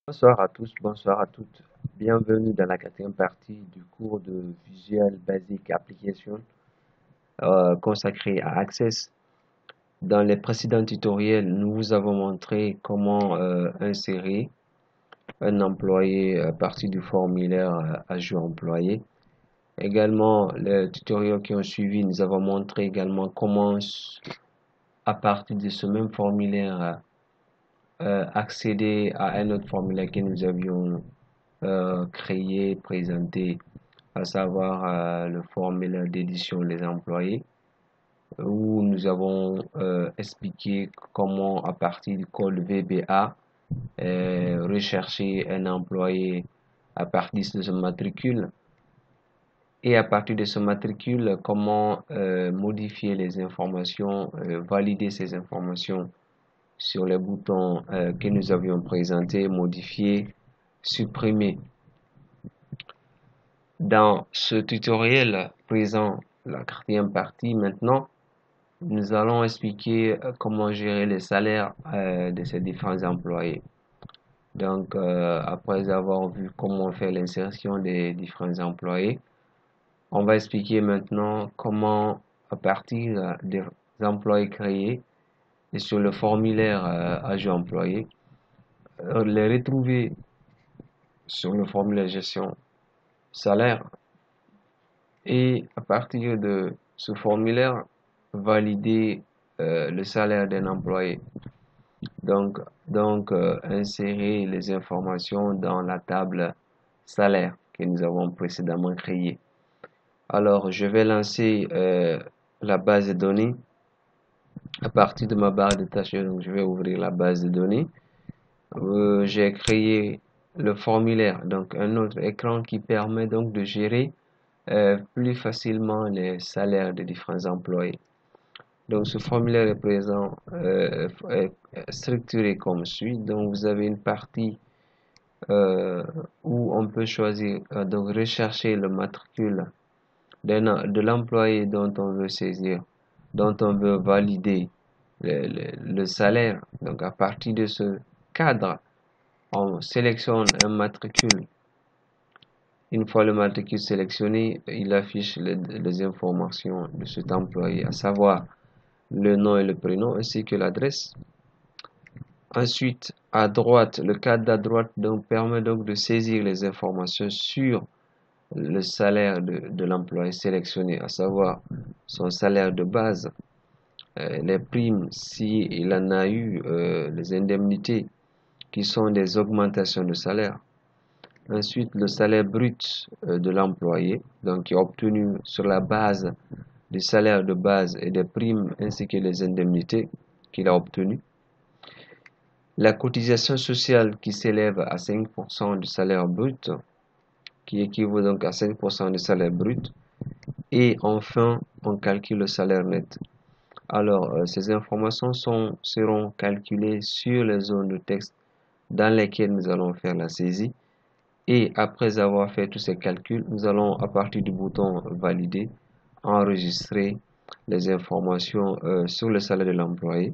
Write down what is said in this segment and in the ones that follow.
Bonsoir à tous, bonsoir à toutes. Bienvenue dans la quatrième partie du cours de Visual Basic Application consacré à Access. Dans les précédents tutoriels, nous vous avons montré comment insérer un employé à partir du formulaire ajout employé. Également, les tutoriels qui ont suivi, nous avons montré également comment, à partir de ce même formulaire, accéder à un autre formulaire que nous avions créé, présenté, à savoir le formulaire d'édition des employés, où nous avons expliqué comment, à partir du code VBA, rechercher un employé à partir de ce matricule et à partir de ce matricule, comment modifier les informations, valider ces informations sur les boutons que nous avions présentés, modifier, supprimer. Dans ce tutoriel présent, la quatrième partie maintenant, nous allons expliquer comment gérer les salaires de ces différents employés. Donc, après avoir vu comment faire l'insertion des différents employés, on va expliquer maintenant comment, à partir des employés créés et sur le formulaire ajout employé, les retrouver sur le formulaire gestion salaire et à partir de ce formulaire, valider le salaire d'un employé. Donc, insérer les informations dans la table salaire que nous avons précédemment créée. Alors, je vais lancer la base de données. À partir de ma barre de tâches, donc, je vais ouvrir la base de données. J'ai créé le formulaire, donc un autre écran qui permet donc de gérer plus facilement les salaires des différents employés. Donc, ce formulaire est présent, est structuré comme suit. Donc, vous avez une partie euh, où on peut choisir, donc rechercher le matricule de l'employé dont on veut saisir, dont on veut valider le salaire. Donc, à partir de ce cadre, on sélectionne un matricule. Une fois le matricule sélectionné, il affiche les informations de cet employé, à savoir le nom et le prénom ainsi que l'adresse. Ensuite, à droite, le cadre à droite donc, permet donc de saisir les informations sur le salaire de l'employé sélectionné, à savoir son salaire de base, les primes s'il en a eu, les indemnités qui sont des augmentations de salaire. Ensuite, le salaire brut de l'employé, donc qui est obtenu sur la base du salaire de base et des primes ainsi que les indemnités qu'il a obtenues. La cotisation sociale qui s'élève à 5% du salaire brut, qui équivaut donc à 5% du salaire brut. Et enfin, on calcule le salaire net. Alors, ces informations seront calculées sur les zones de texte dans lesquelles nous allons faire la saisie. Et après avoir fait tous ces calculs, nous allons, à partir du bouton valider, enregistrer les informations sur le salaire de l'employé,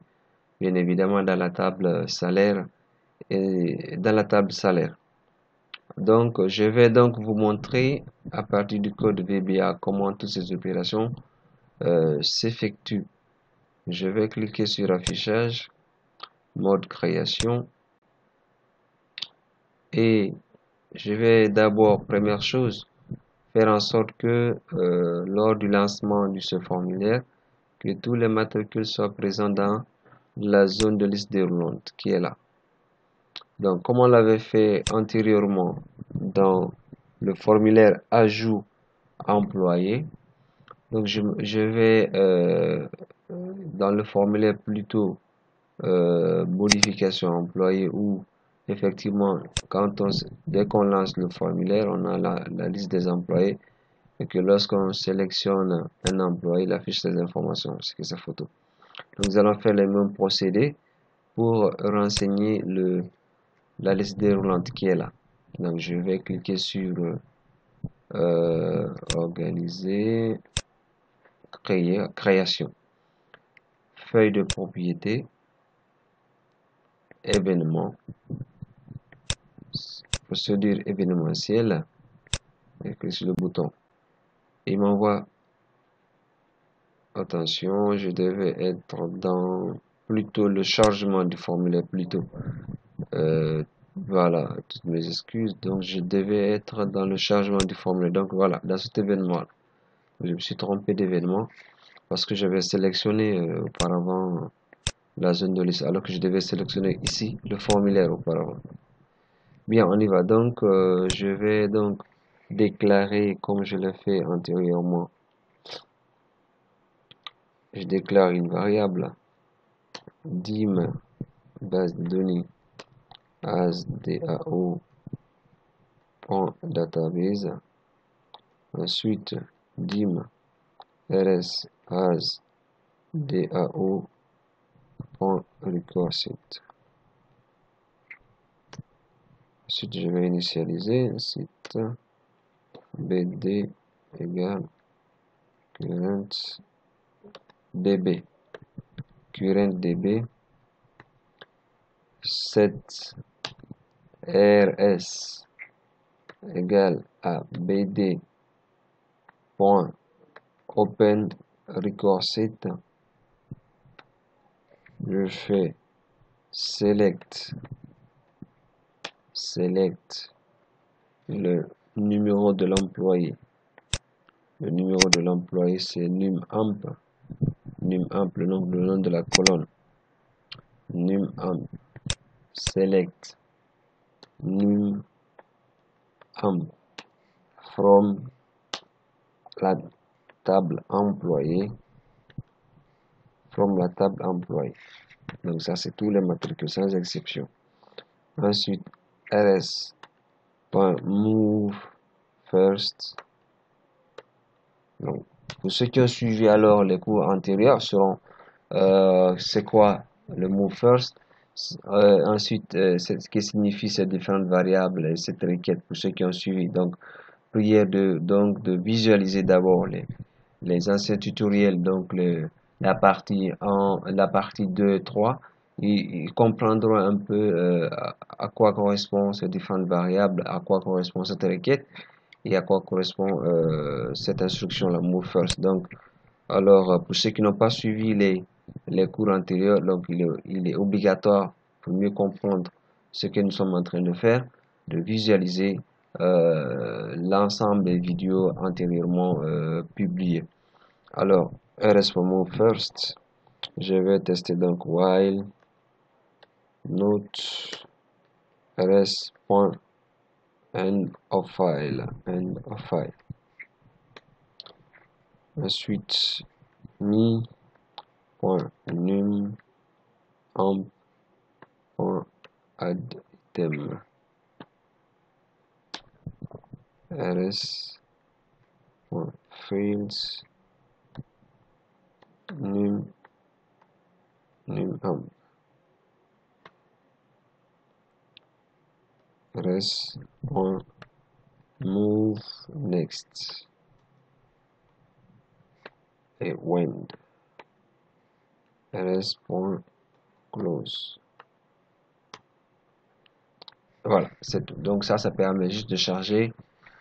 bien évidemment dans la table salaire et dans la table salaire. Donc, je vais donc vous montrer à partir du code VBA comment toutes ces opérations s'effectuent. Je vais cliquer sur affichage, mode création et je vais d'abord, première chose, faire en sorte que lors du lancement de ce formulaire, que tous les matricules soient présents dans la zone de liste déroulante qui est là. Donc, comme on l'avait fait antérieurement dans le formulaire ajout employé, donc je vais dans le formulaire plutôt modification employé où effectivement dès qu'on lance le formulaire, on a la liste des employés et que lorsqu'on sélectionne un employé, il affiche ces informations, c'est que sa photo. Donc, nous allons faire les mêmes procédés pour renseigner la liste déroulante qui est là. Donc, je vais cliquer sur organiser, création, feuille de propriété, événement, procédure événementielle et clique sur le bouton. Il m'envoie, attention, je devais être dans plutôt le chargement du formulaire plutôt. Voilà, toutes mes excuses. Donc, je devais être dans le chargement du formulaire. Donc, voilà, dans cet événement, je me suis trompé d'événement parce que j'avais sélectionné auparavant la zone de liste, alors que je devais sélectionner ici le formulaire auparavant. Bien, on y va. Donc, je vais donc déclarer comme je l'ai fait antérieurement. Je déclare une variable dim base de données as dao.database. Ensuite, dim rs as dao.recordSet. Ensuite, je vais initialiser un site bd égale currentDB 7 rs égale à bd.openRecordSet. Je fais select le numéro de l'employé. Le numéro de l'employé, c'est numamp, le nom de la colonne. Numamp, select numamp from la table employé. Donc ça, c'est tous les matricules sans exception. Ensuite, rs.move first. Donc, pour ceux qui ont suivi alors les cours antérieurs sauront c'est quoi le move first. Ensuite, ce qui signifie ces différentes variables et cette requête pour ceux qui ont suivi. Donc, prière de visualiser d'abord les anciens tutoriels, donc la partie 2 et 3. Ils comprendront un peu à quoi correspondent ces différentes variables, à quoi correspond cette requête et à quoi correspond cette instruction, la move first. Donc, alors, pour ceux qui n'ont pas suivi les cours antérieurs, donc il est obligatoire, pour mieux comprendre ce que nous sommes en train de faire, de visualiser l'ensemble des vidéos antérieurement publiées. Alors, rs.move first, je vais tester donc while note rs.end of file. Ensuite, mi.num.addItem rs.fields numamp rs.move next et wend rs.close. Voilà, c'est tout. Donc ça permet juste de charger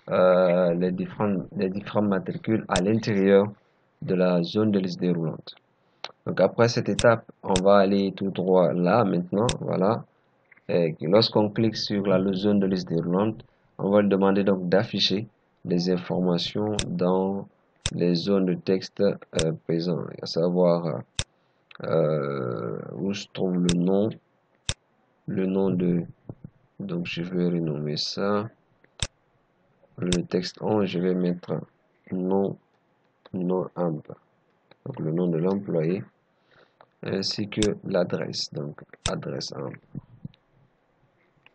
les différentes matricules à l'intérieur de la zone de liste déroulante. Donc après cette étape, on va aller tout droit là maintenant, voilà. Et lorsqu'on clique sur la zone de liste déroulante, on va lui demander donc d'afficher les informations dans les zones de texte présentes, à savoir où se trouve le nom de, donc je vais renommer ça, le texte 1, je vais mettre nom amp, donc le nom de l'employé, ainsi que l'adresse, donc adresse amp,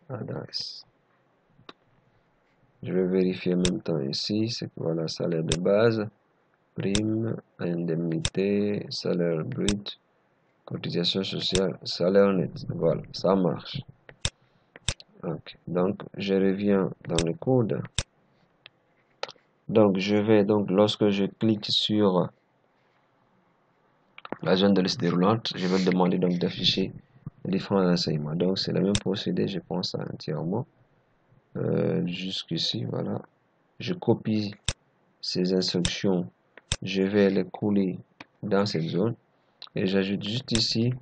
adresse. Je vais vérifier en même temps ici, c'est que voilà, salaire de base, prime, indemnité, salaire brut, cotisation sociale, salaire net. Voilà, ça marche. Okay. Donc, je reviens dans le code. Donc, lorsque je clique sur la zone de liste déroulante, je vais demander donc d'afficher les différents renseignements. Donc, c'est le même procédé, je pense, entièrement. jusqu'ici, voilà. Je copie ces instructions, je vais les coller dans cette zone et j'ajoute juste ici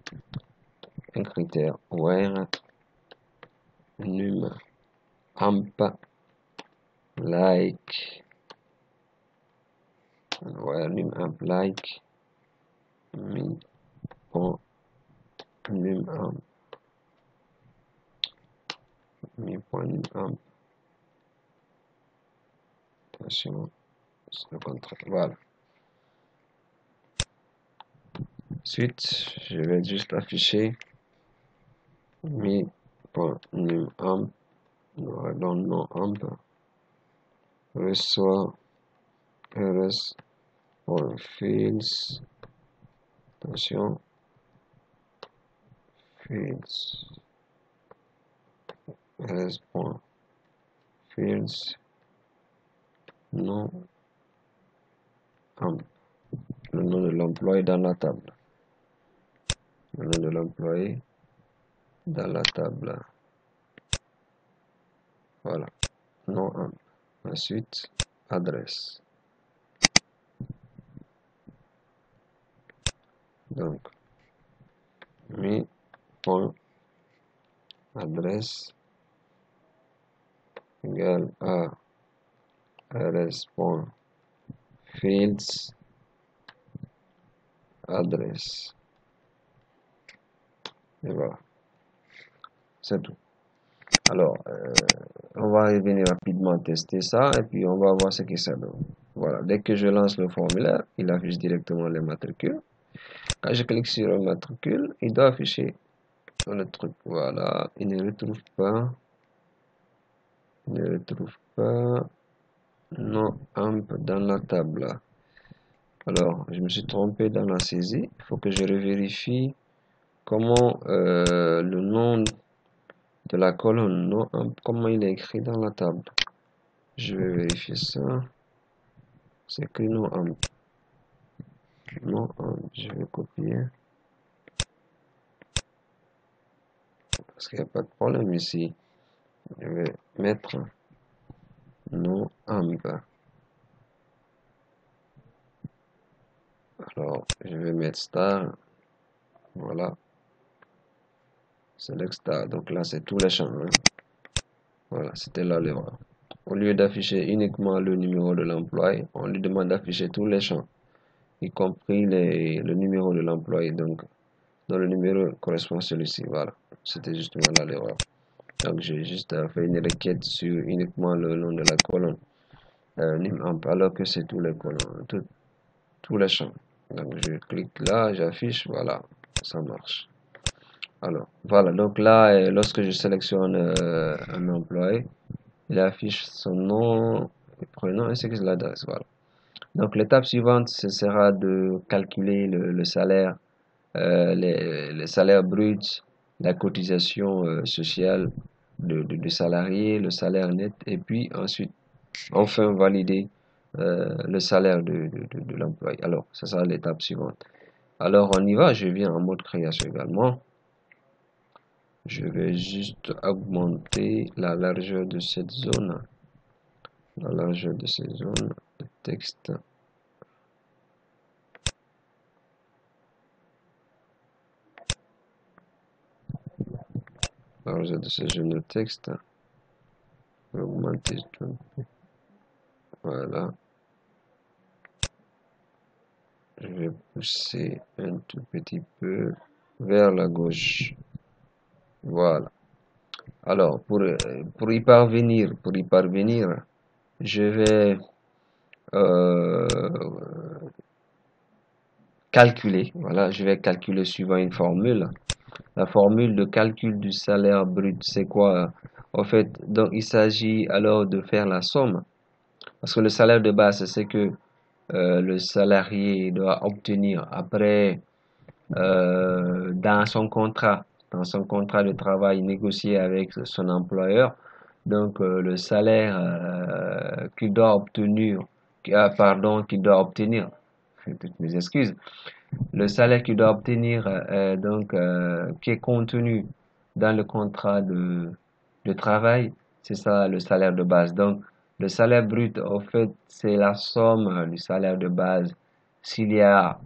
un critère where num amp like where num amp like mi point num amp mi point num amp, attention c'est le contraire, voilà. Ensuite je vais juste afficher mi point num amp dans non amp reçoit rs for fields, attention fields rs point fields non amp, le nom de l'employé dans la table, le nom de l'employé dans la table, voilà, non amp. Ensuite adresse, donc mi point adresse égale à rs point fields adresse, et voilà, c'est tout. Alors on va revenir rapidement tester ça et puis on va voir ce que ça donne. Voilà, dès que je lance le formulaire, il affiche directement les matricules. Quand je clique sur le matricule, il doit afficher le truc. Voilà, il ne retrouve pas non amp dans la table. Alors, je me suis trompé dans la saisie. Il faut que je revérifie comment le nom de la colonne non amp, comment il est écrit dans la table. Je vais vérifier ça. C'est écrit non amp. Non amp. Je vais copier. Parce qu'il n'y a pas de problème ici. Je vais mettre non amp. Alors, je vais mettre star. Voilà. Select star. Donc là, c'est tous les champs. Hein. Voilà, c'était là l'erreur. Au lieu d'afficher uniquement le numéro de l'employé, on lui demande d'afficher tous les champs, y compris le numéro de l'employé. Donc, dans le numéro correspond à celui-ci. Voilà. C'était justement là l'erreur. Donc, j'ai juste fait une requête sur uniquement le nom de la colonne. Alors que c'est tous les colonnes, tous les champs. Donc, je clique là, j'affiche, voilà, ça marche. Alors, voilà, donc là, lorsque je sélectionne un employé, il affiche son nom, le prénom ainsi que l'adresse, voilà. Donc, l'étape suivante, ce sera de calculer le salaire, les salaires bruts, la cotisation sociale du salarié, le salaire net, et puis ensuite, enfin, valider le salaire de l'employé. Alors, ça sera l'étape suivante. Alors, on y va, je viens en mode création également. Je vais juste augmenter la largeur de cette zone. La largeur de cette zone de texte. La largeur de cette zone de texte. Je vais augmenter tout. Voilà. Je vais pousser un tout petit peu vers la gauche. Voilà. Alors, pour y parvenir, je vais calculer. Voilà, je vais calculer suivant une formule. La formule de calcul du salaire brut, c'est quoi? En fait, donc il s'agit alors de faire la somme. Parce que le salaire de base, c'est que le salarié doit obtenir après dans son contrat de travail négocié avec son employeur. Donc le salaire qu'il doit obtenir, qu'il doit obtenir, toutes mes excuses, le salaire qu'il doit obtenir, qui est contenu dans le contrat de travail, C'est ça le salaire de base. Donc, le salaire brut, en fait, c'est la somme du salaire de base. S'il y a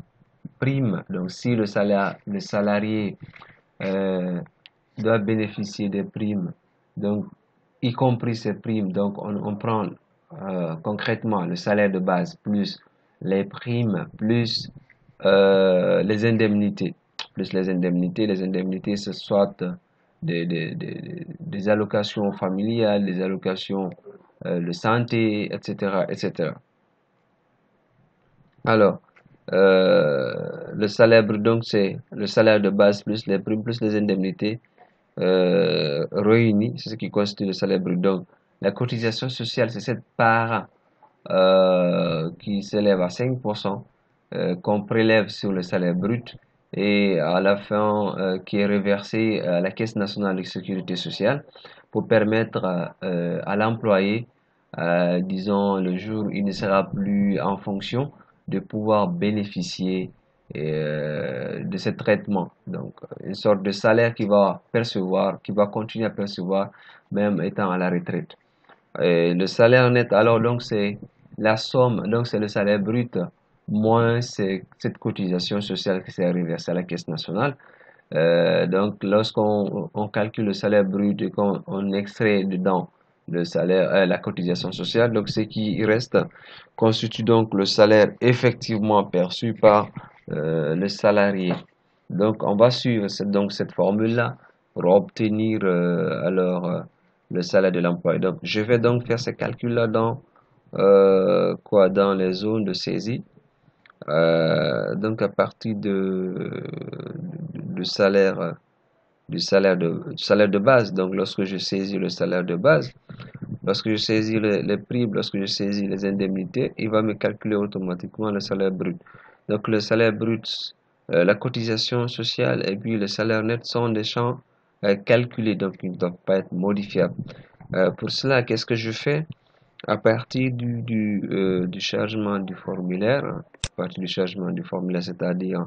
prime, donc si le salarié euh, doit bénéficier des primes, donc y compris ces primes, donc on prend concrètement le salaire de base plus les primes plus les indemnités, ce soit des allocations familiales, des allocations de santé, etc., etc. Alors, le salaire brut, donc, c'est le salaire de base plus les primes plus les indemnités réunis, c'est ce qui constitue le salaire brut. Donc, la cotisation sociale, c'est cette part qui s'élève à 5% qu'on prélève sur le salaire brut et à la fin qui est reversée à la Caisse nationale de sécurité sociale pour permettre à l'employé, disons le jour où il ne sera plus en fonction, de pouvoir bénéficier de ce traitement. Donc, une sorte de salaire qu'il va percevoir, qu'il va continuer à percevoir même étant à la retraite. Et le salaire net, alors donc c'est la somme, donc c'est le salaire brut moins cette cotisation sociale qui s'est reversée à la Caisse nationale. Donc lorsqu'on calcule le salaire brut et qu'on on extrait dedans le salaire, la cotisation sociale, donc ce qui reste constitue donc le salaire effectivement perçu par le salarié. Donc on va suivre donc cette formule-là pour obtenir le salaire de l'employé. Donc je vais donc faire ce calcul-là dans dans les zones de saisie. Donc à partir du salaire du salaire de base. Donc lorsque je saisis le salaire de base, lorsque je saisis les primes, lorsque je saisis les indemnités, il va me calculer automatiquement le salaire brut. Donc le salaire brut, la cotisation sociale et puis le salaire net sont des champs calculés, donc ils ne doivent pas être modifiables. Pour cela, qu'est-ce que je fais? À partir du chargement du formulaire, c'est-à-dire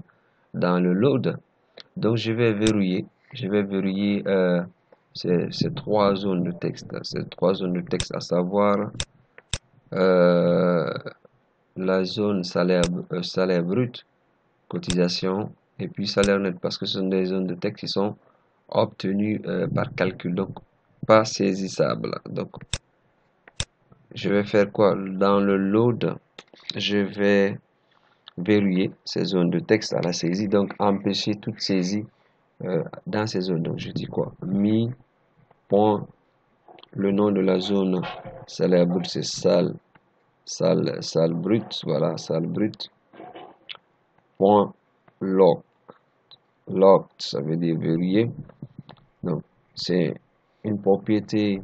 dans le load, donc je vais verrouiller ces trois zones de texte, à savoir euh, la zone salaire brut, cotisation, et puis salaire net, parce que ce sont des zones de texte qui sont obtenues par calcul, donc pas saisissables. Donc, je vais faire quoi? Dans le load, je vais verrouiller ces zones de texte à la saisie, donc empêcher toute saisie dans ces zones. Donc, je dis quoi? Mi, point, le nom de la zone salaire brut, c'est salle brut, voilà, salle brut, point, lock. Locked, ça veut dire verrouillé. Donc, c'est une propriété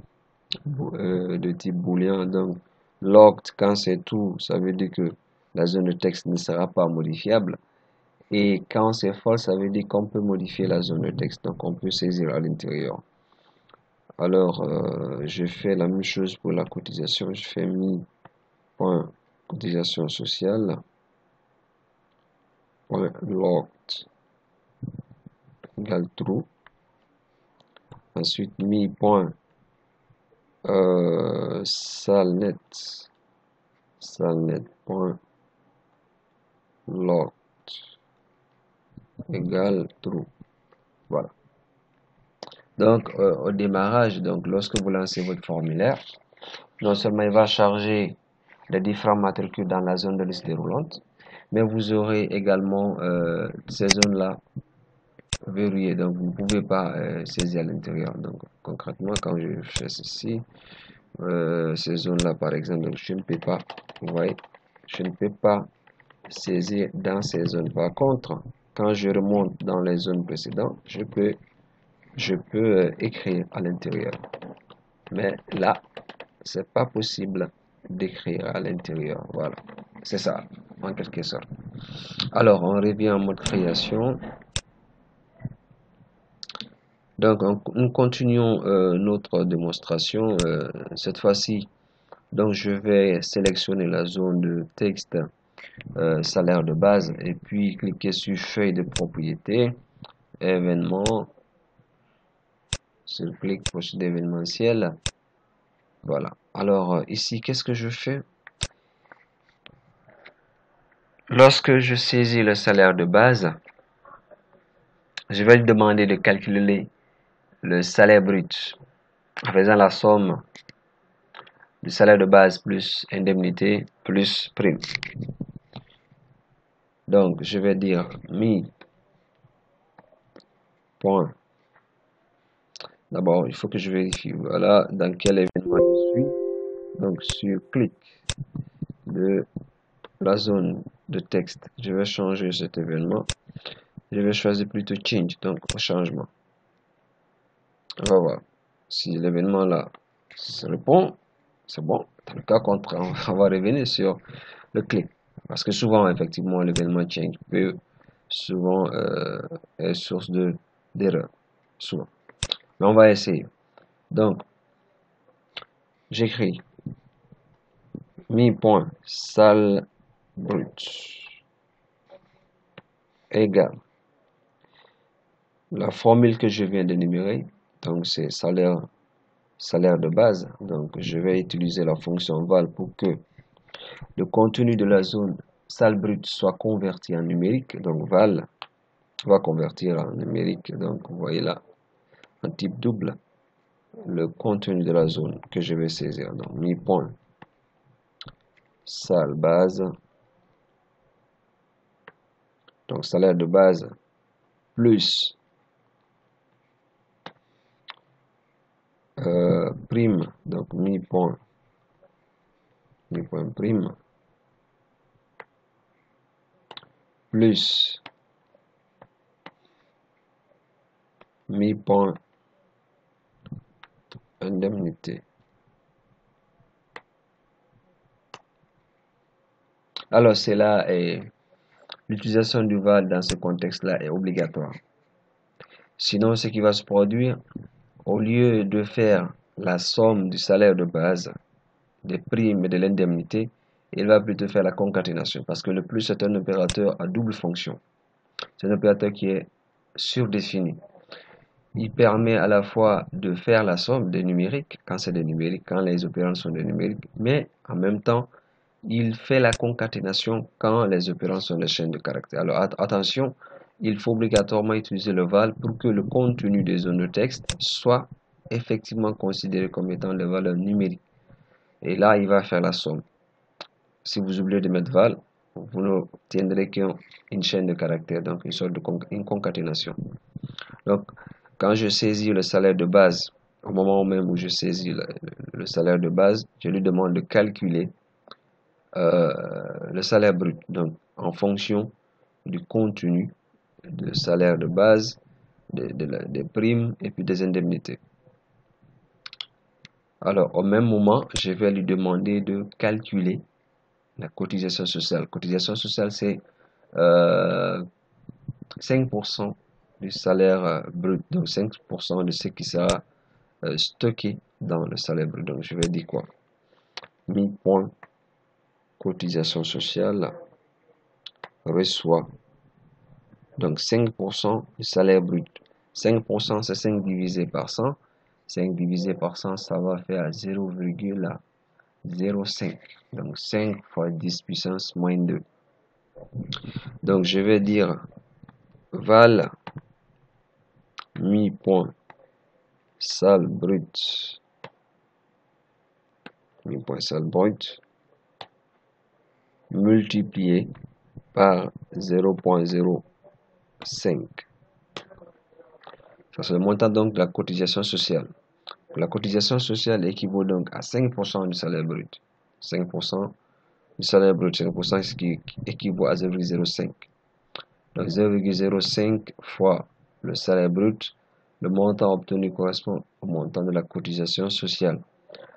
de type booléen. Donc, locked, quand c'est tout, ça veut dire que la zone de texte ne sera pas modifiable. Et quand c'est false, ça veut dire qu'on peut modifier la zone de texte. Donc, on peut saisir à l'intérieur. Alors, je fais la même chose pour la cotisation. Je fais mi.cotisation cotisation sociale. Point locked égale true. Ensuite, mi.point salnet point locked égale true. Voilà. Donc, au démarrage, donc lorsque vous lancez votre formulaire, non seulement il va charger les différentes matricules dans la zone de liste déroulante, mais vous aurez également ces zones-là verrouillées. Donc, vous ne pouvez pas saisir à l'intérieur. Donc, concrètement, quand je fais ceci, ces zones-là, par exemple, donc je ne peux pas, vous voyez, je ne peux pas saisir dans ces zones. Par contre, quand je remonte dans les zones précédentes, je peux écrire à l'intérieur. Mais là, c'est pas possible d'écrire à l'intérieur. Voilà, c'est ça, en quelque sorte. Alors, on revient en mode création. Donc, nous continuons notre démonstration. Cette fois-ci, donc je vais sélectionner la zone de texte salaire de base et puis cliquer sur feuille de propriété, événement, sur clic procédé événementiel. Voilà. Alors ici, qu'est-ce que je fais? Lorsque je saisis le salaire de base, je vais lui demander de calculer le salaire brut en faisant la somme du salaire de base plus indemnité plus prime. Donc, je vais dire mi point. D'abord, il faut que je vérifie. Voilà dans quel événement je suis. Donc, sur clic de la zone de texte, je vais changer cet événement. Je vais choisir plutôt change, donc au changement. On va voir si l'événement là se répond. C'est bon. Dans le cas contraire, on va revenir sur le clic. Parce que souvent, effectivement, l'événement change peut souvent être source d'erreur. Souvent. Mais on va essayer. Donc, j'écris mi.salle brute égale la formule que je viens d'énumérer. Donc, c'est salaire de base. Donc, je vais utiliser la fonction val pour que le contenu de la zone salle brute soit converti en numérique. Donc, val va convertir en numérique. Donc, vous voyez là, en type double, le contenu de la zone que je vais saisir. Donc, mi-point salle base. Donc, salaire de base plus prime. Donc, mi-point prime plus mi-point indemnité. Alors, c'est là, l'utilisation du val dans ce contexte-là est obligatoire. Sinon, ce qui va se produire, au lieu de faire la somme du salaire de base, des primes et de l'indemnité, il va plutôt faire la concaténation parce que le plus est un opérateur à double fonction. C'est un opérateur qui est surdéfini. Il permet à la fois de faire la somme des numériques, quand c'est des numériques, quand les opérands sont des numériques, mais en même temps, il fait la concaténation quand les opérands sont des chaînes de caractères. Alors attention, il faut obligatoirement utiliser le val pour que le contenu des zones de texte soit effectivement considéré comme étant des valeurs numériques. Et là, il va faire la somme. Si vous oubliez de mettre val, vous n'obtiendrez qu'une chaîne de caractères, donc une sorte de concaténation. Donc, quand je saisis le salaire de base, au moment même où je saisis le salaire de base, je lui demande de calculer le salaire brut, donc en fonction du contenu de salaire de base, des primes et puis des indemnités. Alors, au même moment, je vais lui demander de calculer la cotisation sociale. Cotisation sociale, c'est 5% du salaire brut, donc 5% de ce qui sera stocké dans le salaire brut. Donc, je vais dire quoi? Mi-point cotisation sociale reçoit donc 5% du salaire brut. 5% c'est 5 divisé par 100. 5 divisé par 100, ça va faire 0,05. Donc 5 fois 10 puissance moins 2. Donc je vais dire val mi-point salle brute. Mi-point salle brute multiplié par 0,05. Ça c'est le montant donc de la cotisation sociale. La cotisation sociale équivaut donc à 5% du salaire brut. 5% du salaire brut, 5% ce qui équivaut à 0,05. Donc 0,05 fois le salaire brut, le montant obtenu correspond au montant de la cotisation sociale.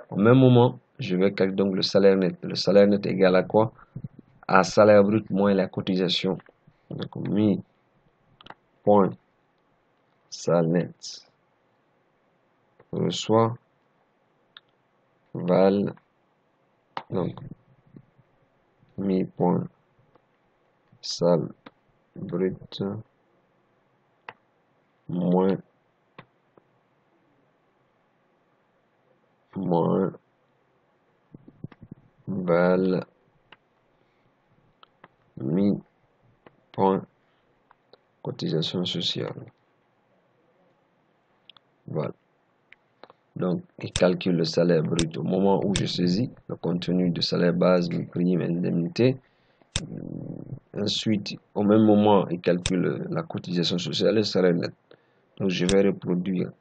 Au même moment, je vais calculer donc le salaire net. Le salaire net est égal à quoi? À salaire brut moins la cotisation. Donc mi point salaire net reçoit val donc mi point salle brut moins val mi point cotisation sociale. Voilà. Donc, il calcule le salaire brut au moment où je saisis le contenu de salaire base, prime, indemnité. Ensuite, au même moment, il calcule la cotisation sociale et le salaire net. Donc, je vais reproduire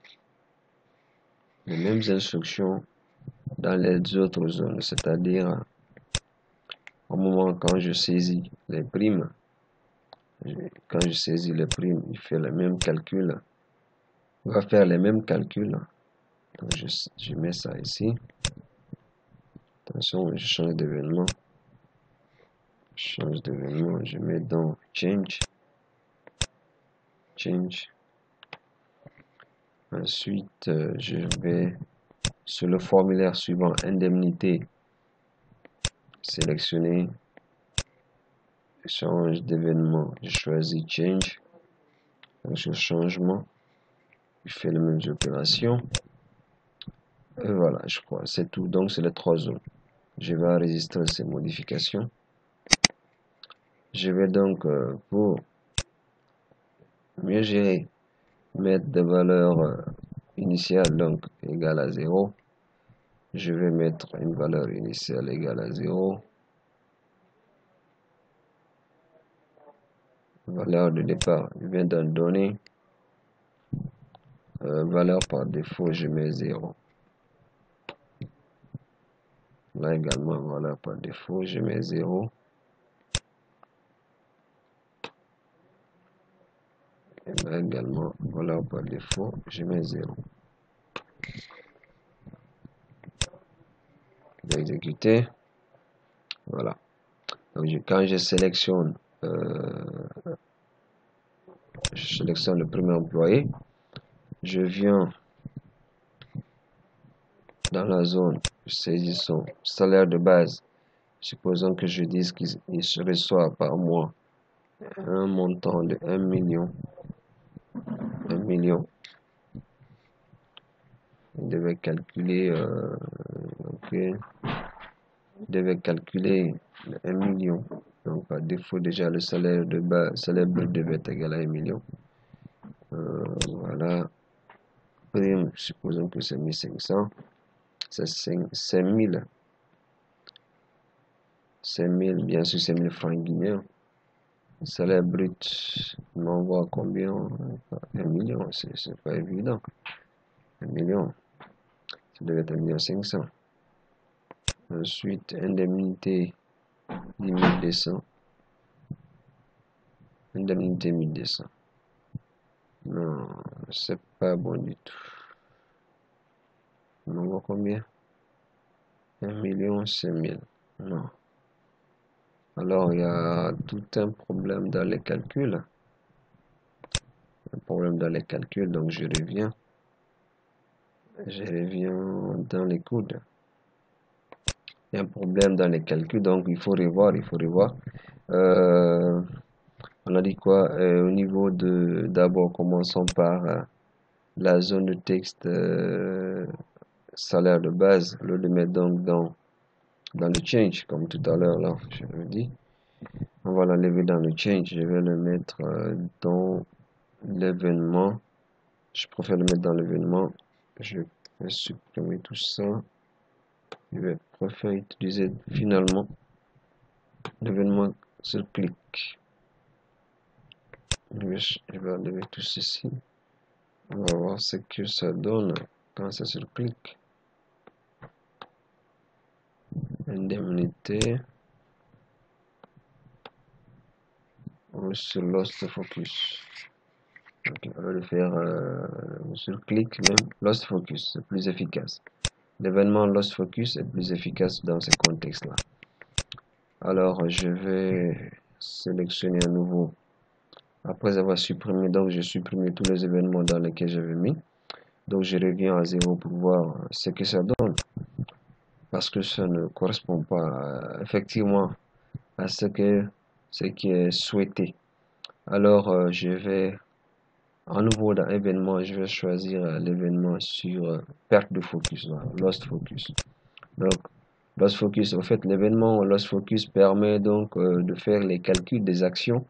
les mêmes instructions dans les autres zones, c'est-à-dire au moment quand je saisis les primes, quand je saisis les primes, il fait le même calcul, il va faire les mêmes calculs. Donc, je mets ça ici. Attention, je change d'événement. Je mets dans change. Ensuite, je vais sur le formulaire suivant, indemnité, sélectionner, change d'événement, je choisis change. Donc, sur changement, je fais les mêmes opérations. Et voilà, je crois, c'est tout. Donc, c'est les 3 zones. Je vais enregistrer ces modifications. Je vais donc, pour mieux gérer, mettre des valeurs initiales, donc égale à 0. Je vais mettre une valeur initiale égale à 0. Valeur de départ, je viens d'en donner. Valeur par défaut, je mets 0. Là également, valeur par défaut, je mets 0. Et là également, valeur par défaut, je mets 0. Je vais exécuter. Voilà. Donc, quand je sélectionne le premier employé, je viens dans la zone, je saisis son salaire de base. Supposons que je dise qu'il reçoit par mois un montant de 1 million. 1 million. Il devait calculer, il devait calculer 1 million. Donc, par défaut, déjà, le salaire de base, salaire brut devait être égal à 1 million. Voilà. Prime, supposons que c'est 1500. C'est 5000. 5000, bien sûr, c'est 1000 francs guinéens. Salaire brut, il m'envoie combien? 1 million, c'est pas évident. 1 million, ça devait être 1,5 million. Ensuite, indemnité 1200. Indemnité 1200. Non, c'est pas bon du tout. Il m'envoie combien? 1,5 million. Non. Alors, il y a tout un problème dans les calculs. Un problème dans les calculs, donc je reviens dans les codes. Il y a un problème dans les calculs, donc il faut revoir. On a dit quoi? Au niveau d'abord, commençons par la zone de texte salaire de base, le mettre donc dans le change, comme tout à l'heure là, je l'ai dit. On va l'enlever dans le change, je vais le mettre dans l'événement. Je préfère le mettre dans l'événement. Je vais supprimer tout ça. Je vais préférer utiliser finalement l'événement sur clic. Je vais enlever tout ceci. On va voir ce que ça donne quand c'est sur clic. Indemnité. Sur Lost Focus. Okay, on va le faire sur clic même. Lost Focus, c'est plus efficace. L'événement Lost Focus est plus efficace dans ces contextes-là. Alors, je vais sélectionner à nouveau. Après avoir supprimé, donc j'ai supprimé tous les événements dans lesquels j'avais mis. Donc, je reviens à 0 pour voir ce que ça donne. Parce que ça ne correspond pas effectivement à ce qui est souhaité. Alors, je vais à nouveau dans événement, je vais choisir l'événement sur perte de focus, Lost Focus. Donc, Lost Focus, en fait, l'événement Lost Focus permet donc de faire les calculs des actions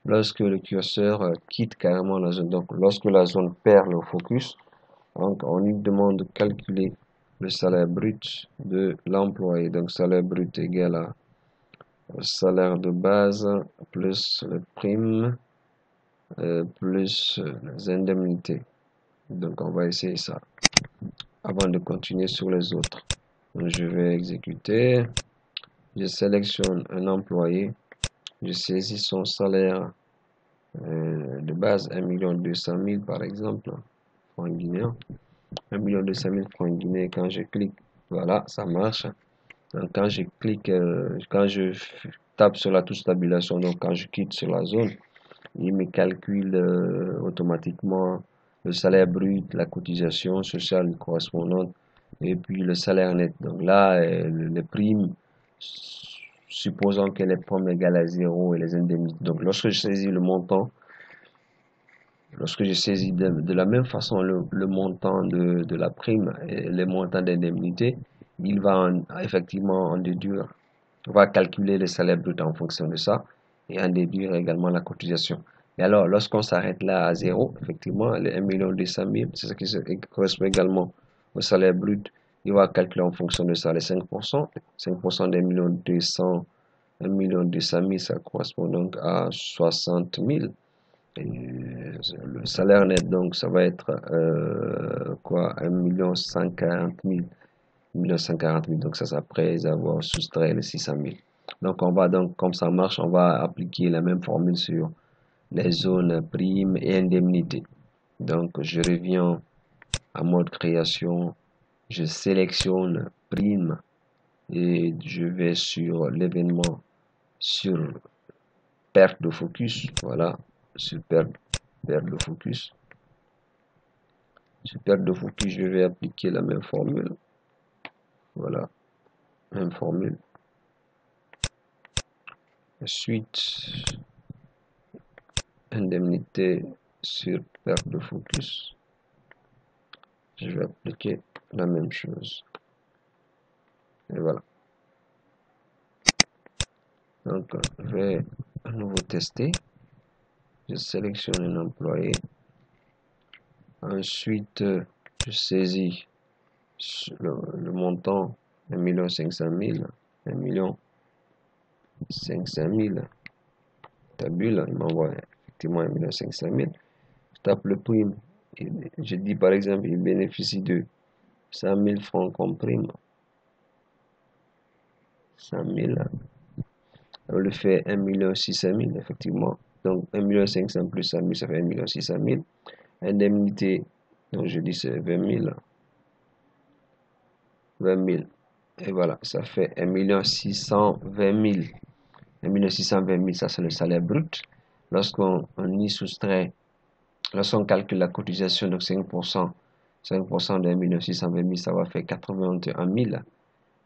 lorsque le curseur quitte carrément la zone. Donc, lorsque la zone perd le focus, donc on lui demande de calculer le salaire brut de l'employé. Donc, salaire brut égal à salaire de base plus les primes plus les indemnités. Donc, on va essayer ça avant de continuer sur les autres. Donc, je vais exécuter. Je sélectionne un employé. Je saisis son salaire de base 1 200 000 par exemple, francs guinéens. 1 200 000 francs guinéens. Quand je clique, voilà, ça marche. Donc, quand je clique, quand je tape sur la touche tabulation, donc quand je quitte sur la zone, il me calcule automatiquement le salaire brut, la cotisation sociale correspondante et puis le salaire net. Donc là, les primes, supposons que les primes égales à 0 et les indemnités. Donc lorsque je saisis le montant, lorsque je saisis de la même façon le montant de la prime et le montant d'indemnité, il va effectivement en déduire. On va calculer le salaire brut en fonction de ça et en déduire également la cotisation. Et alors, lorsqu'on s'arrête là à 0, effectivement, les 1 200 000, c'est ce qui correspond également au salaire brut. Il va calculer en fonction de ça les 5%. 5% des 1 200 000, ça correspond donc à 60 000. Et le salaire net, donc, ça va être quoi? 1 140 000. 1 140 000. Donc, ça, c'est après avoir soustrait les 600 000. Donc, on va donc, comme ça marche, on va appliquer la même formule sur les zones primes et indemnités. Donc, je reviens à mode création, je sélectionne prime et je vais sur l'événement sur perte de focus. Voilà, sur perte de focus. Sur perte de focus, je vais appliquer la même formule. Voilà, même formule. Ensuite, indemnité sur perte de focus. Je vais appliquer la même chose. Et voilà. Donc, je vais à nouveau tester. Je sélectionne un employé. Ensuite, je saisis le montant 1 500 000. 1 500 000. Tabule, il m'envoie effectivement 1 500 000. Je tape le prime. Je dis par exemple, il bénéficie de 100 000 francs comme prime. 100 000. On le fait 1 600 000, effectivement. Donc 1 500 000 plus 100 000, ça fait 1 600 000. Indemnité, donc je dis c'est 20 000. 20 000. Et voilà, ça fait 1 620 000. 1 620 000, ça c'est le salaire brut. Lorsqu'on y soustrait, lorsqu'on calcule la cotisation, donc 5%, 5% de 1 620 000, ça va faire 81 000.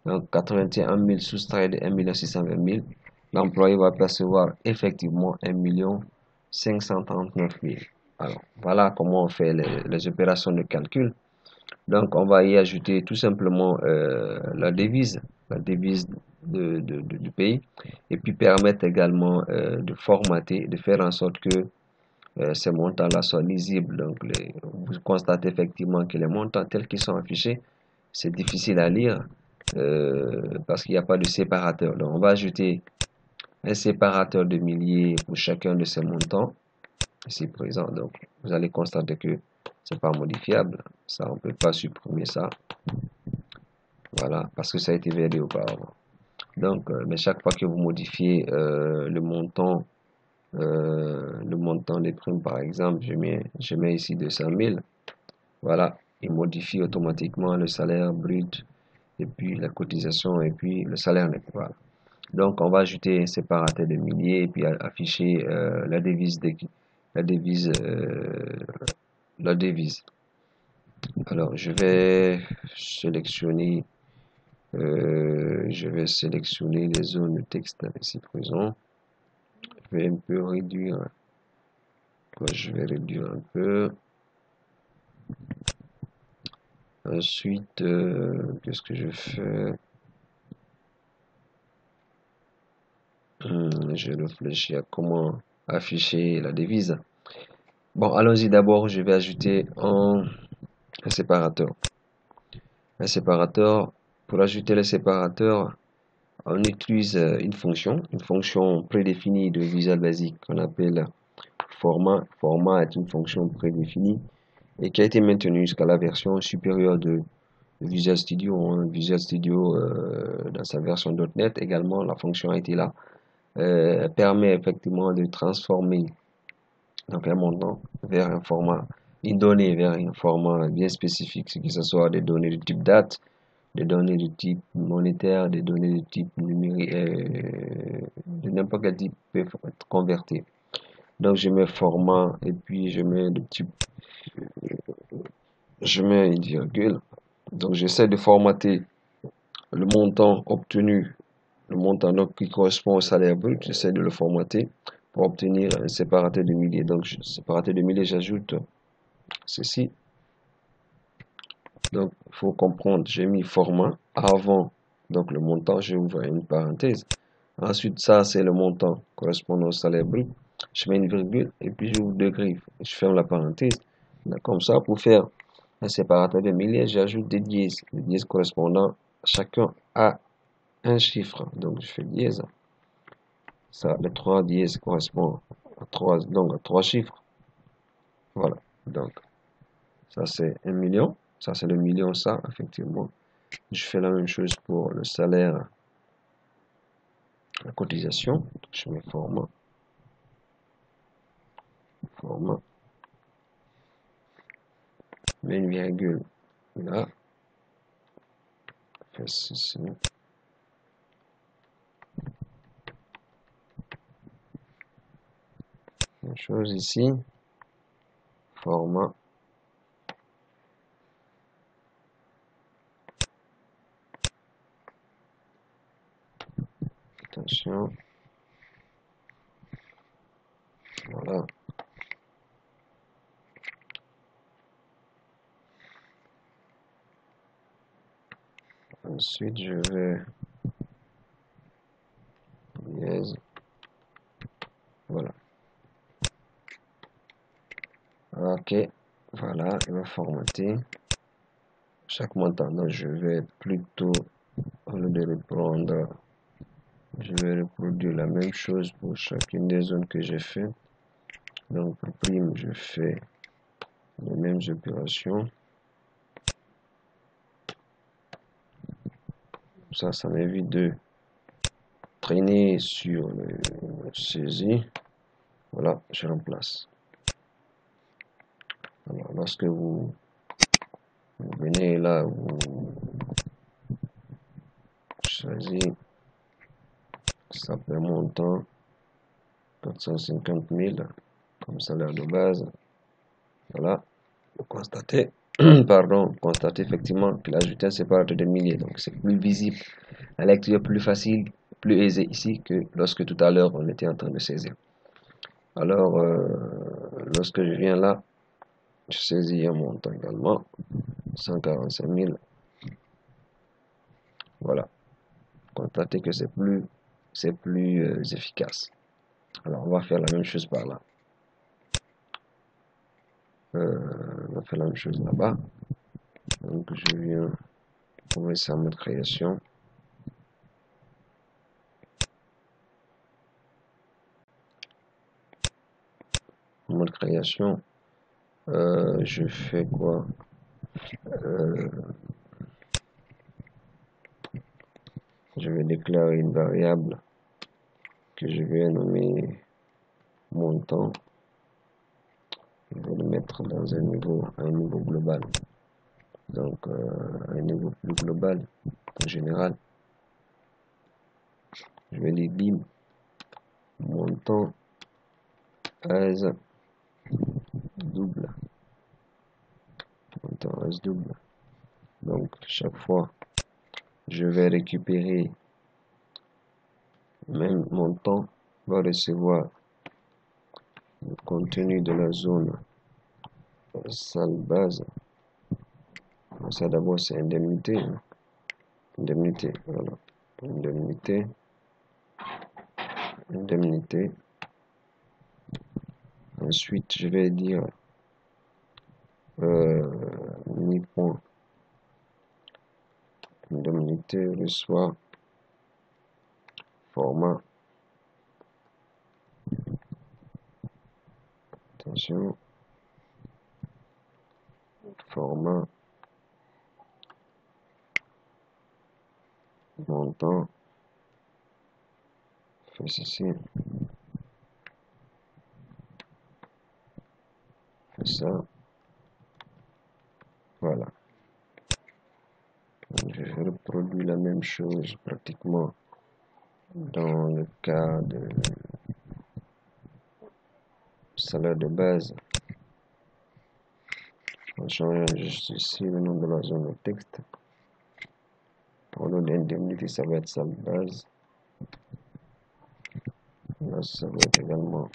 Donc 81 000 soustrait de 1 620 000. L'employé va percevoir effectivement 1 539 000. Alors, voilà comment on fait les opérations de calcul. Donc, on va y ajouter tout simplement la devise du pays, et puis permettre également de formater, de faire en sorte que ces montants-là soient lisibles. Donc, vous constatez effectivement que les montants tels qu'ils sont affichés, c'est difficile à lire parce qu'il n'y a pas de séparateur. Donc, on va ajouter un séparateur de milliers pour chacun de ces montants ici présent. Donc, vous allez constater que c'est pas modifiable. Ça, on peut pas supprimer ça. Voilà, parce que ça a été validé auparavant. Donc, mais chaque fois que vous modifiez le montant des primes, par exemple, je mets ici 200 000. Voilà, il modifie automatiquement le salaire brut et puis la cotisation et puis le salaire net. Voilà. Donc, on va ajouter un séparateur de milliers et puis afficher la devise la devise la devise. Alors, je vais sélectionner les zones de texte ici présent. Je vais un peu réduire. Je vais réduire un peu. Ensuite, qu'est-ce que je fais? Je réfléchis à comment afficher la devise. Bon, allons-y d'abord, je vais ajouter un séparateur. Un séparateur, pour ajouter le séparateur, on utilise une fonction prédéfinie de Visual Basic qu'on appelle format. Format est une fonction prédéfinie et qui a été maintenue jusqu'à la version supérieure de Visual Studio. Visual Studio, dans sa version .NET également, la fonction a été là. Permet effectivement de transformer donc un montant vers un format, une donnée vers un format bien spécifique, que ce soit des données de type date, des données de type monétaire, des données de type numérique, de n'importe quel type peut être converti. Donc je mets format et puis je mets le type, je mets une virgule. Donc j'essaie de formater le montant obtenu, le montant donc qui correspond au salaire brut, j'essaie de le formater pour obtenir un séparateur de milliers. Donc séparateur de milliers, j'ajoute ceci. Donc il faut comprendre, j'ai mis format avant donc le montant, je ouvre une parenthèse. Ensuite, ça c'est le montant correspondant au salaire brut. Je mets une virgule et puis j'ouvre deux griffes. Je ferme la parenthèse. Comme ça, pour faire un séparateur de milliers, j'ajoute des dièses. Les dièses correspondant chacun à un chiffre. Donc je fais dièse. Ça, les trois dièses correspondent à trois chiffres. Voilà. Donc ça c'est 1 million. Ça c'est le million, ça, effectivement. Je fais la même chose pour le salaire, la cotisation. Je mets format. Format. Je mets une virgule là. Je fais ceci. Même chose ici. Format. Attention. Voilà. Ensuite, je vais dièse. Voilà. Ok. Voilà, il va formater chaque montant. Donc, je vais plutôt, au lieu de reprendre, je vais reproduire la même chose pour chacune des zones que j'ai fait. Donc, pour prime, je fais les mêmes opérations. Ça m'évite de traîner sur le saisie. Voilà, je remplace. Alors, lorsque vous venez là, vous choisissez, ça fait montant 450 000 comme salaire de base. Voilà, vous constatez, pardon, constatez effectivement qu'il a ajouté un séparateur de milliers, donc c'est plus visible. La lecture est plus facile, plus aisée ici que lorsque tout à l'heure on était en train de saisir. Alors, lorsque je viens là, je saisis un montant également, 145 000. Voilà, constatez que c'est plus efficace. Alors, on va faire la même chose par là. On va faire la même chose là-bas. Donc, je viens trouver ça en mode création. En mode création, je fais quoi? Je vais déclarer une variable que je vais nommer montant. Je vais le mettre dans un niveau global. Donc, un niveau plus global, en général. Je vais dire bim, montant as double. Montant as double. Donc, chaque fois, je vais récupérer même montant, va recevoir le contenu de la zone salle base. Ça d'abord c'est indemnité. Indemnité, voilà. Indemnité. indemnité. Ensuite, je vais dire mi-point indemnité reçoit format. Attention, format, montant, fais ceci, fais ça, voilà. Donc, je reproduis la même chose pratiquement dans le cas de salaire de base. On change juste ici le nom de la zone de texte. Pour le nom d'indemnité, ça va être salle base. Là, ça va être également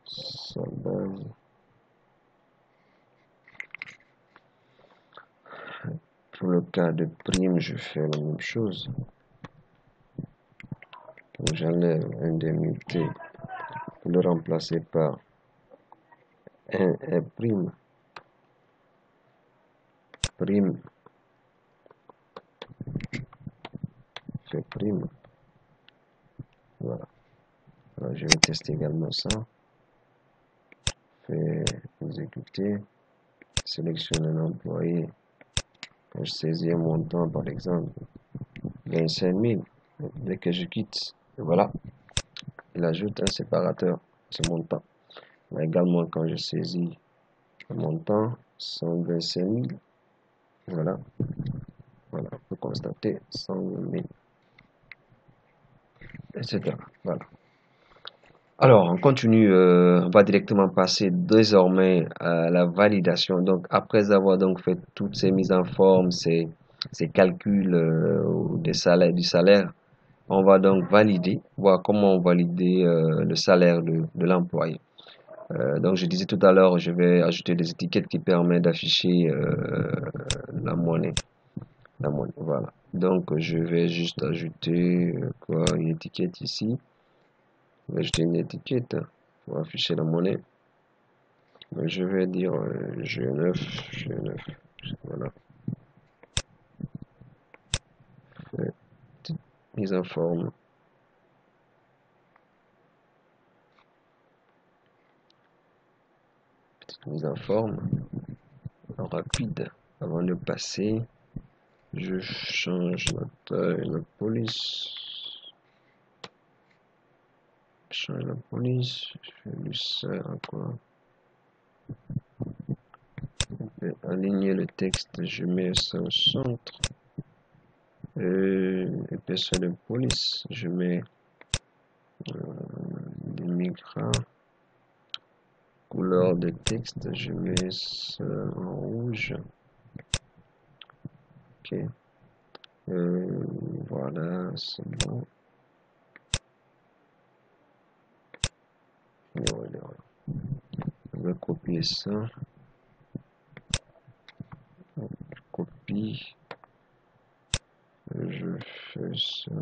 salle base. Pour le cas de prime, je fais la même chose. Donc, j'enlève indemnité pour le remplacer par un prime. Prime. Fait prime. Voilà. Alors, je vais tester également ça. Fait exécuter. Sélectionne un employé. Quand je saisis un montant, par exemple, 25 000, dès que je quitte, et voilà, il ajoute un séparateur, ce montant. Là également, quand je saisis un montant, 125 000, voilà, voilà, on peut constater 120 000, etc. Voilà. Alors, on continue, on va directement passer désormais à la validation. Donc, après avoir donc fait toutes ces mises en forme, ces calculs du salaire, on va donc valider, voir comment valider le salaire de l'employé. Donc, je disais tout à l'heure, je vais ajouter des étiquettes qui permettent d'afficher la monnaie. Voilà. Donc, je vais juste ajouter une étiquette ici. Je vais ajouter une étiquette pour afficher la monnaie. Donc, je vais dire G9, G9. Voilà. Petite mise en forme. Petite mise en forme. Rapide. Avant de passer, je change la taille, la police. Je change la police. Je fais du sert à quoi? Je vais aligner le texte. Je mets ça au centre. Épaisseur de police. Je mets des micras. Couleur de texte. Je mets ça en rouge. Ok. Voilà, c'est bon. Je vais copier ça. Je copie. Je fais ça.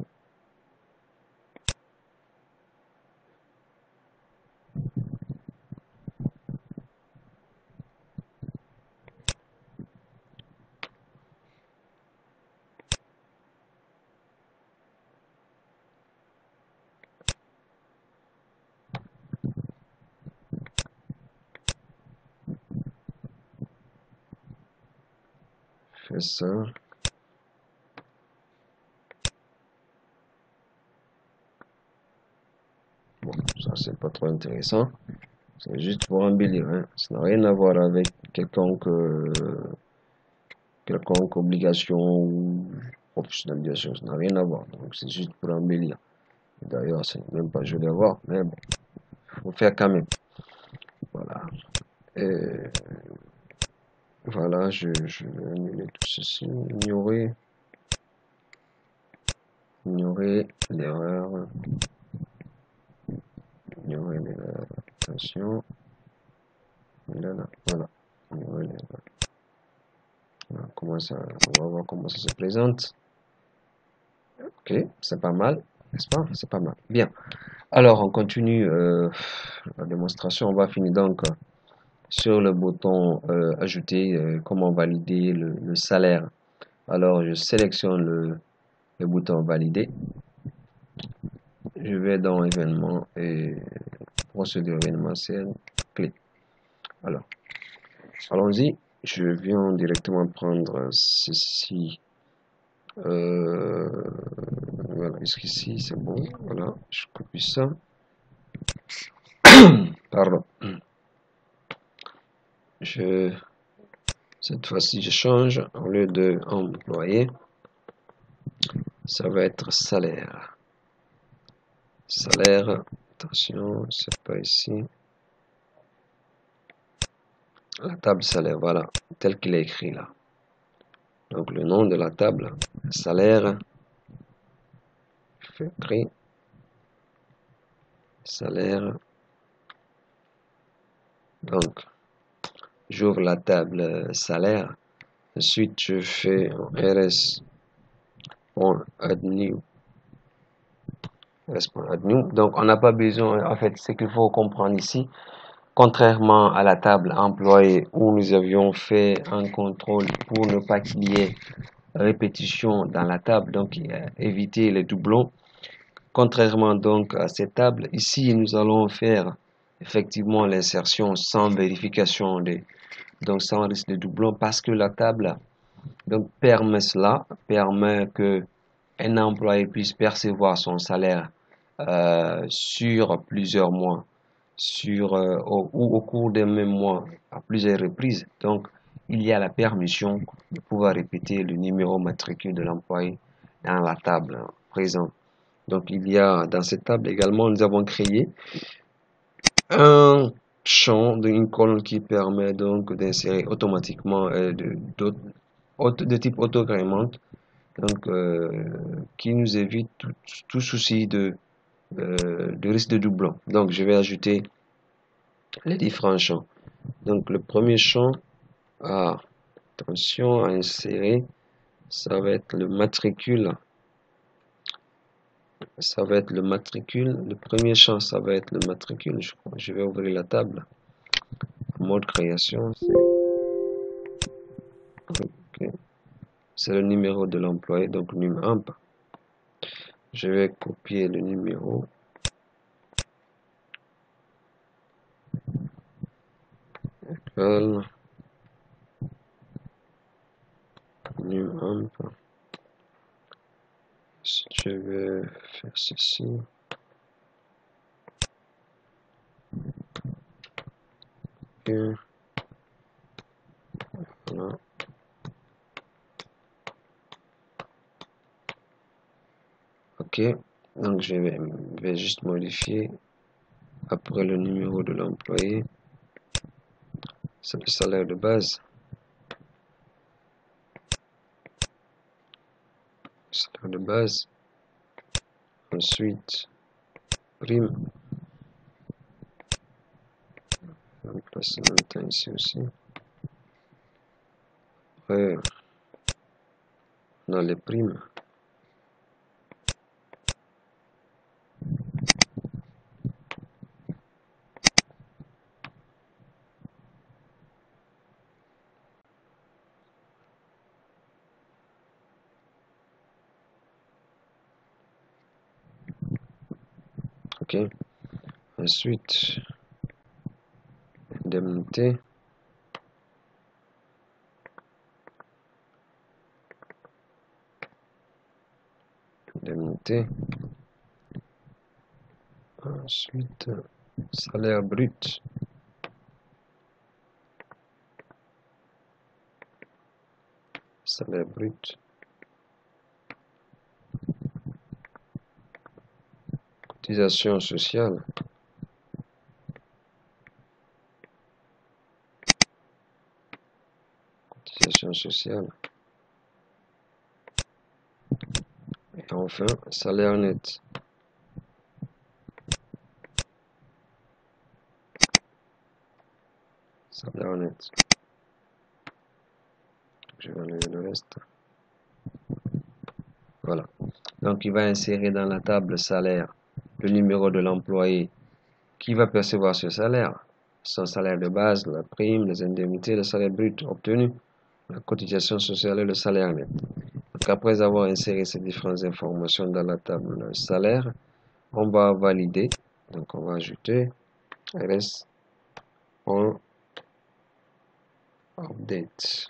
Fais ça. Bon, ça c'est pas trop intéressant. C'est juste pour embellir, hein. Ça n'a rien à voir avec quelconque obligation ou professionnalisation. Ça n'a rien à voir. Donc c'est juste pour embellir. D'ailleurs, c'est même pas joli à voir, mais bon, faut faire quand même. Voilà. Et voilà, je vais annuler tout ceci, ignorer l'erreur, attention, là, voilà, ignorer l'erreur. Voilà, on va voir comment ça se présente. Ok, c'est pas mal. N'est-ce pas? C'est pas mal. Bien. Alors, on continue la démonstration. On va finir donc sur le bouton ajouter, comment valider le salaire. Alors, je sélectionne le bouton valider. Je vais dans événement et procédure événementielle, clé. Alors, allons-y. Je viens directement prendre ceci. Voilà, jusqu'ici, c'est bon. Voilà, je copie ça. Pardon. Cette fois-ci, je change. Au lieu de employé, ça va être salaire. Salaire, attention, c'est pas ici. La table salaire, voilà, tel qu'il est écrit là. Donc le nom de la table, salaire, je fais écrit, salaire. Donc, j'ouvre la table salaire. Ensuite, je fais en rs add new. Donc, on n'a pas besoin, en fait, ce qu'il faut comprendre ici, contrairement à la table employée où nous avions fait un contrôle pour ne pas qu'il y ait répétition dans la table, donc éviter les doublons. Contrairement donc à cette table, ici nous allons faire effectivement l'insertion sans vérification donc sans risque de doublon parce que la table donc permet cela, permet que un employé puisse percevoir son salaire sur plusieurs mois, ou au cours d'un même mois à plusieurs reprises. Donc, il y a la permission de pouvoir répéter le numéro matricule de l'employé dans la table présente. Donc, il y a dans cette table également, nous avons créé un champ d'une colonne qui permet donc d'insérer automatiquement de type autogrémente, donc qui nous évite tout souci de risque de doublon. Donc, je vais ajouter les différents champs. Donc, le premier champ, attention à insérer, ça va être le matricule. Ça va être le matricule. Le premier champ, ça va être le matricule. Je vais ouvrir la table. Mode création. Okay. C'est le numéro de l'employé, donc num.amp. Je vais copier le numéro. Num.amp. Je vais faire ceci. Okay. Voilà. Ok, donc je vais juste modifier après le numéro de l'employé. C'est le salaire de base. Salaire de base. Ensuite, prime. On va placer le même temps ici aussi. Après, on a les primes. Ok. Ensuite, indemnité. Indemnité. Ensuite, salaire brut. Salaire brut. Cotisation sociale. Cotisation sociale. Et enfin, salaire net. Salaire net. Je vais enlever le reste. Voilà. Donc, il va insérer dans la table salaire le numéro de l'employé qui va percevoir ce salaire, son salaire de base, la prime, les indemnités, le salaire brut obtenu, la cotisation sociale et le salaire net. Donc, après avoir inséré ces différentes informations dans la table salaire, on va valider. Donc, on va ajouter ls on update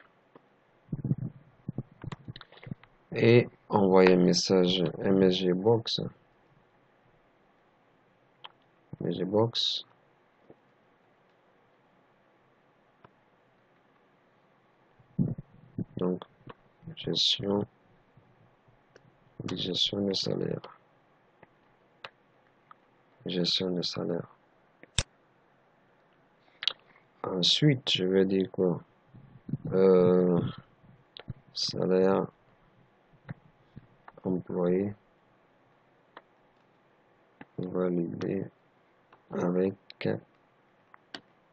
et envoyer un message msgbox donc gestion de salaire, ensuite je vais dire quoi, salaire employé validé avec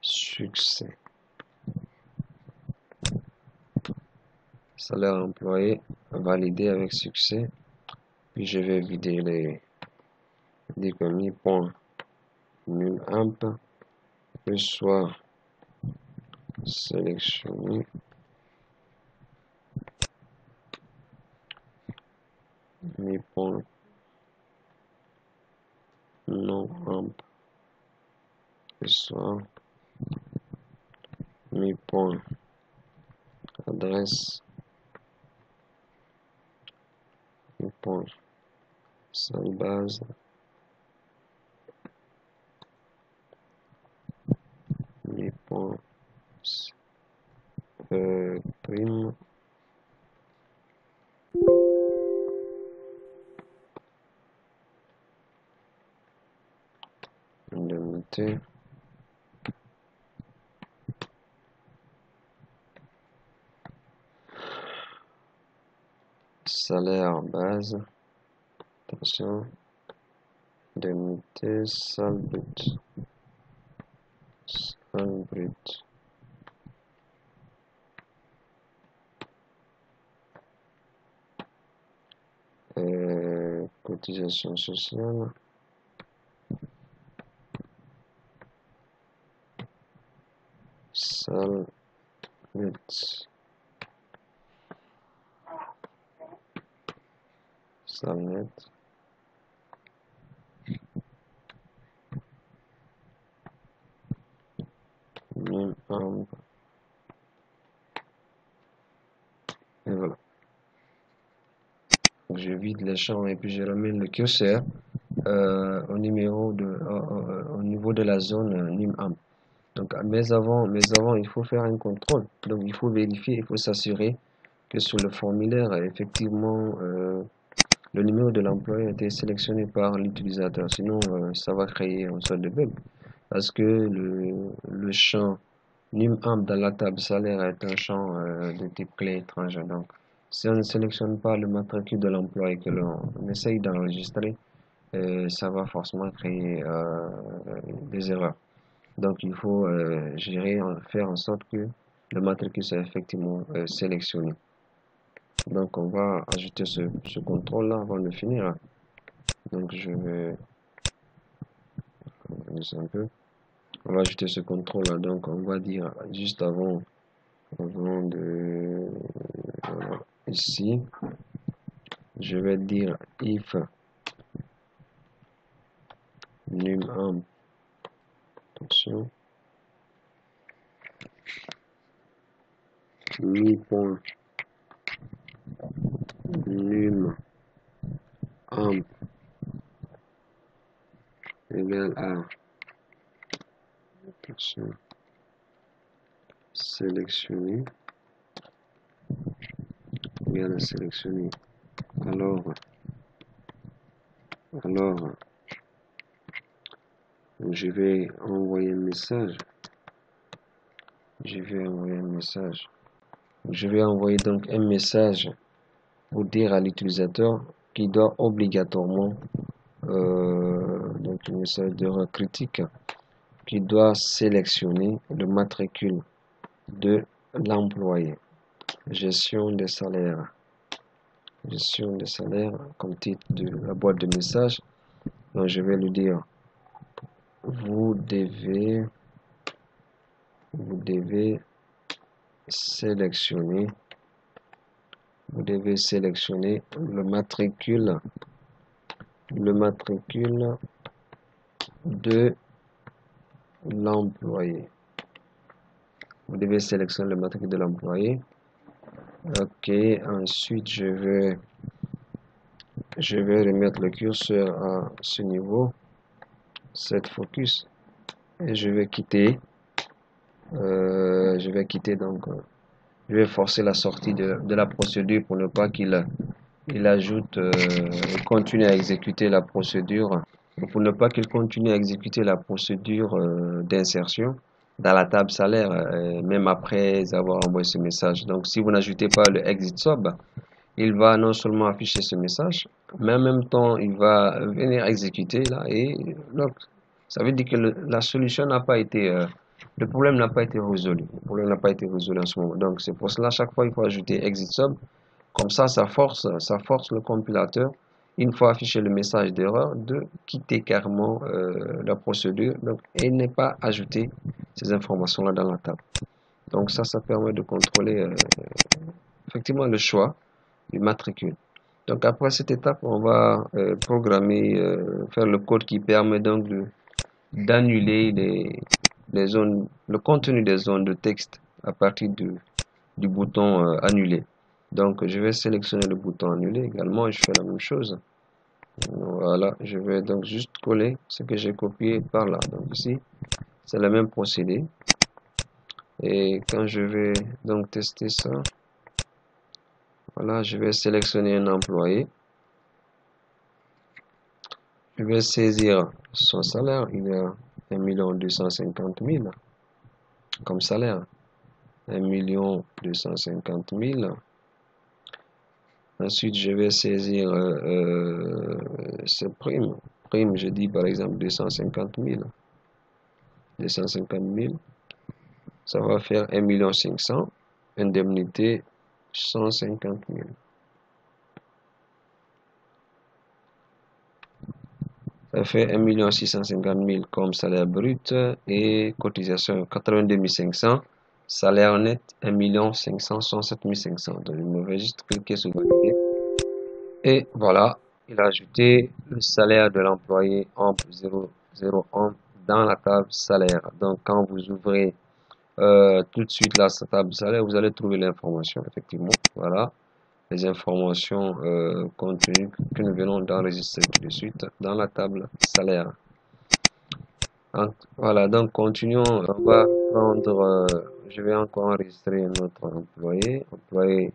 succès. Salaire employé validé avec succès. Puis je vais vider les mi point num amp que soit sélectionné mi point non amp que soit mi point adresse mi point salle base mi point prime indemnité salaire base, attention, indemnité salle brute, cotisation sociale, salle net, même amp, et voilà. Donc, je vide les champs et puis je ramène le curseur au niveau de la zone NumAmp. Donc, mais avant, il faut faire un contrôle. Donc, il faut vérifier, il faut s'assurer que sur le formulaire, effectivement, le numéro de l'employé a été sélectionné par l'utilisateur. Sinon, ça va créer une sorte de bug. Parce que le champ NumAmp dans la table salaire est un champ de type clé étrange. Donc, si on ne sélectionne pas le matricule de l'employé que l'on essaye d'enregistrer, ça va forcément créer des erreurs. Donc, il faut faire en sorte que le matricule soit effectivement sélectionné. Donc, on va ajouter ce contrôle-là avant de finir. Donc, je vais un peu. On va ajouter ce contrôle-là. Donc, on va dire juste avant de voilà, ici, je vais dire if numAmp, attention, mi point numAmp égale à, attention, sélectionner, égale à sélectionner. Alors, je vais envoyer un message. Je vais envoyer donc un message pour dire à l'utilisateur qu'il doit obligatoirement, donc un message d'erreur critique, qui doit sélectionner le matricule de l'employé. Gestion des salaires. gestion des salaires comme titre de la boîte de message. Donc je vais lui dire vous devez sélectionner le matricule de l'employé. Vous devez sélectionner le matricule de l'employé. Ok, ensuite je vais remettre le curseur à ce niveau, set focus, et je vais quitter. Donc je vais forcer la sortie de la procédure pour ne pas qu'il ajoute continue à exécuter la procédure, pour ne pas qu'il continue à exécuter la procédure d'insertion dans la table salaire, même après avoir envoyé ce message. Donc si vous n'ajoutez pas le exit sub, il va non seulement afficher ce message, mais en même temps il va venir exécuter là, et donc ça veut dire que la solution n'a pas été le problème n'a pas été résolu. Le problème n'a pas été résolu en ce moment. Donc c'est pour cela à chaque fois il faut ajouter exit sub. Comme ça force le compilateur, une fois affiché le message d'erreur, de quitter carrément la procédure, donc, et ne pas ajouter ces informations-là dans la table. Donc ça permet de contrôler effectivement le choix du matricule. Donc après cette étape, on va programmer, faire le code qui permet donc d'annuler les zones, le contenu des zones de texte à partir du bouton annuler. Donc je vais sélectionner le bouton annuler également et je fais la même chose. Voilà, je vais donc juste coller ce que j'ai copié par là. Donc ici, c'est le même procédé. Et quand je vais donc tester ça, voilà, je vais sélectionner un employé. Je vais saisir son salaire. Il est à 1 250 000 comme salaire. 1 250 000. Ensuite, je vais saisir ces primes. Prime, je dis par exemple 250 000. 250 000. Ça va faire 1 500 000. Indemnité 150 000. Ça fait 1 650 000 comme salaire brut et cotisation 82 500. Salaire net 1 567 500. Donc je vais juste cliquer sur valider. Et voilà, il a ajouté le salaire de l'employé AMP 001 dans la table salaire. Donc quand vous ouvrez tout de suite la table salaire, vous allez trouver l'information effectivement. Voilà les informations contenues que nous venons d'enregistrer tout de suite dans la table salaire. Voilà, donc continuons. On va prendre, je vais encore enregistrer notre employé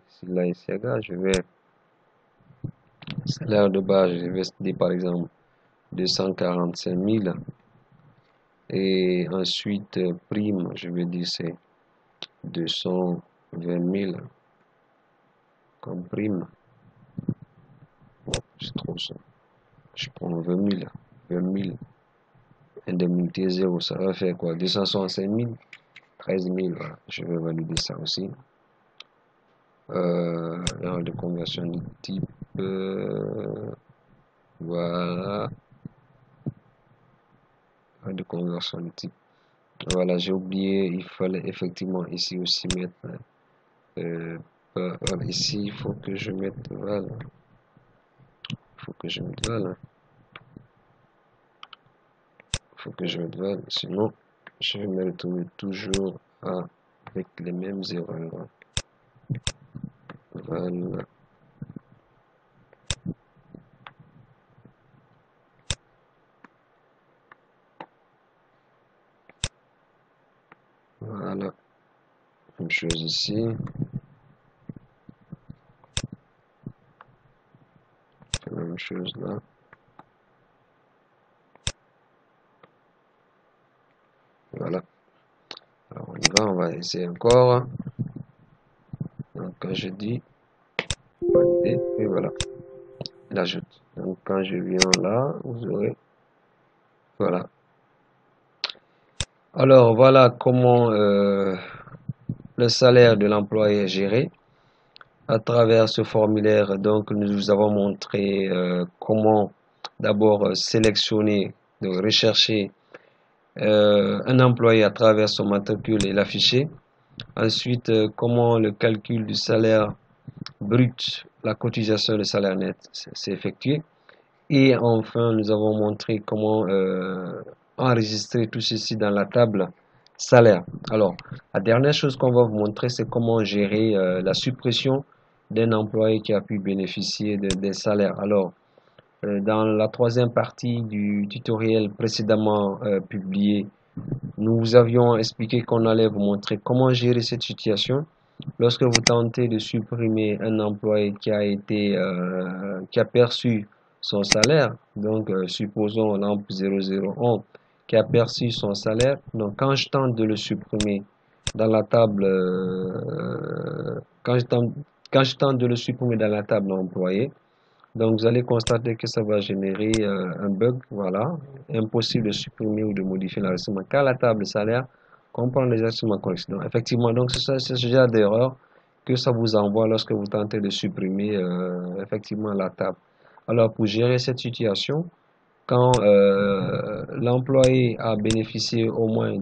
Silla Siaga. Je vais salaire de base, je vais dire par exemple 245 000 et ensuite prime, je vais dire c'est 220 000 comme prime. Bon, c'est trop ça. Je prends 20 000. Indemnité 0, ça va faire quoi? 265 000, 13 000, voilà. Je vais valider ça aussi. Erreur de conversion de type, voilà. Erreur de conversion de type. Voilà, j'ai oublié, il fallait effectivement ici aussi mettre, voilà, ici, il faut que je mette, voilà. Sinon je vais me retrouver toujours avec les mêmes erreurs. Voilà. Voilà. Même chose ici. La même chose là. Voilà. Alors on y va, on va essayer encore. Donc quand je dis valider, et voilà. Il ajoute. Donc quand je viens là, vous aurez. Voilà. Alors voilà comment le salaire de l'employé est géré. À travers ce formulaire, donc, nous vous avons montré comment d'abord sélectionner, donc rechercher un employé à travers son matricule et l'afficher. Ensuite, comment le calcul du salaire brut, la cotisation de salaire net s'est effectué. Et enfin, nous avons montré comment enregistrer tout ceci dans la table salaire. Alors, la dernière chose qu'on va vous montrer, c'est comment gérer la suppression d'un employé qui a pu bénéficier des salaires. Alors, dans la troisième partie du tutoriel précédemment publié, nous vous avions expliqué qu'on allait vous montrer comment gérer cette situation lorsque vous tentez de supprimer un employé qui a perçu son salaire. Donc, supposons lampe 0011 qui a perçu son salaire. Donc, quand je tente de le supprimer dans la table, quand je tente de le supprimer dans la table employé, donc vous allez constater que ça va générer un bug, voilà, impossible de supprimer ou de modifier l'enregistrement car la table salaire comprend les enregistrements corrects. Donc effectivement, donc c'est ce genre d'erreur que ça vous envoie lorsque vous tentez de supprimer effectivement la table. Alors pour gérer cette situation, quand l'employé a bénéficié au moins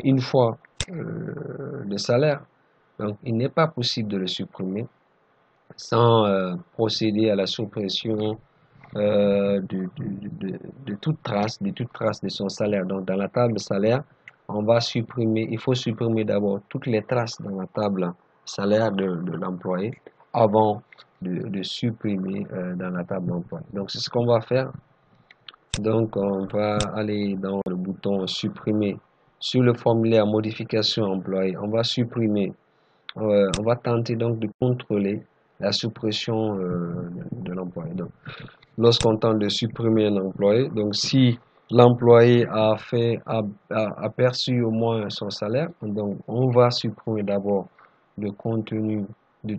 une fois le salaire, donc il n'est pas possible de le supprimer sans procéder à la suppression de toute trace de son salaire. Donc, dans la table salaire, il faut supprimer d'abord toutes les traces dans la table salaire de l'employé avant de supprimer dans la table emploi. Donc, c'est ce qu'on va faire. Donc, on va aller dans le bouton supprimer sur le formulaire modification employé. On va supprimer on va tenter donc de contrôler la suppression de l'employé. Donc, lorsqu'on tente de supprimer un employé, donc si l'employé a perçu au moins son salaire, donc on va supprimer d'abord le contenu de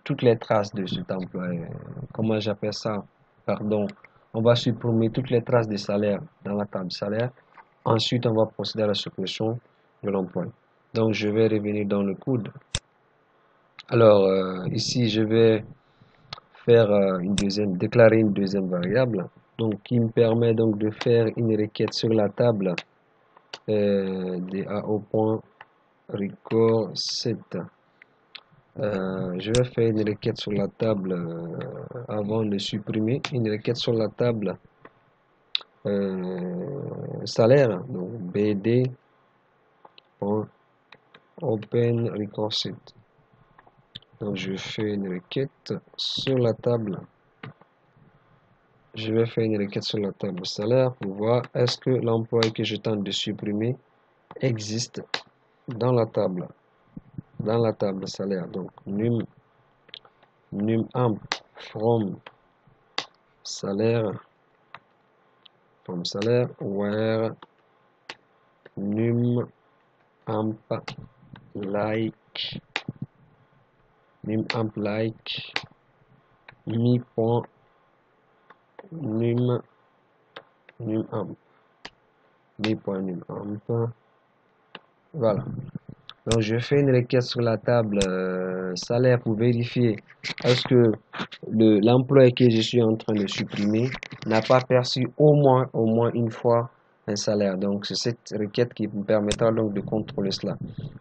toutes les traces de cet employé. Comment j'appelle ça? Pardon. On va supprimer toutes les traces de salaire dans la table salaire. Ensuite, on va procéder à la suppression de l'employé. Donc, je vais revenir dans le code. Alors, ici, je vais faire déclarer une deuxième variable, donc qui me permet donc de faire une requête sur la table DAO.record 7. Je vais faire une requête sur la table avant de supprimer, une requête sur la table salaire, donc bd.openRecord7. Donc je fais une requête sur la table. Je vais faire une requête sur la table salaire pour voir est-ce que l'employé que je tente de supprimer existe dans la table salaire. Donc numAmp from salaire where numAmp like mi.numAmp voilà. Donc je fais une requête sur la table salaire pour vérifier est-ce que l'employé que je suis en train de supprimer n'a pas perçu au moins une fois un salaire. Donc c'est cette requête qui me permettra donc de contrôler cela.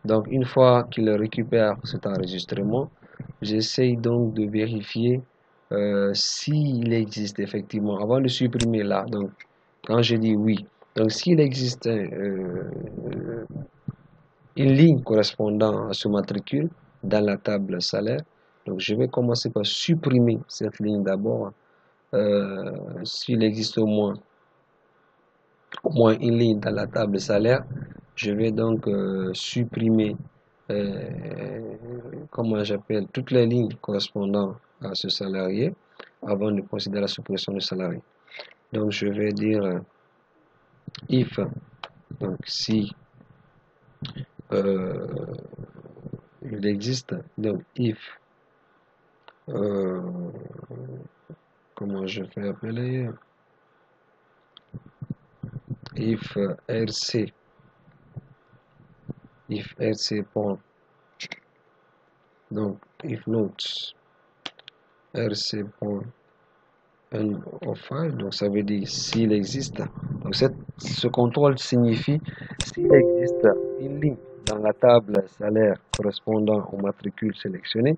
Donc une fois qu'il récupère cet enregistrement, j'essaye donc de vérifier s'il existe effectivement avant de supprimer là. Donc quand je dis oui, donc s'il existe une ligne correspondant à ce matricule dans la table salaire. Donc je vais commencer par supprimer cette ligne d'abord. S'il existe au moins une ligne dans la table salaire, je vais donc supprimer comment j'appelle toutes les lignes correspondant à ce salarié avant de procéder à la suppression du salarié. Donc je vais dire if, donc si il existe, donc if comment je vais appeler if rc point Donc, if notes rc.end of file, donc ça veut dire s'il existe. Donc, ce contrôle signifie s'il existe une ligne dans la table salaire correspondant au matricule sélectionné,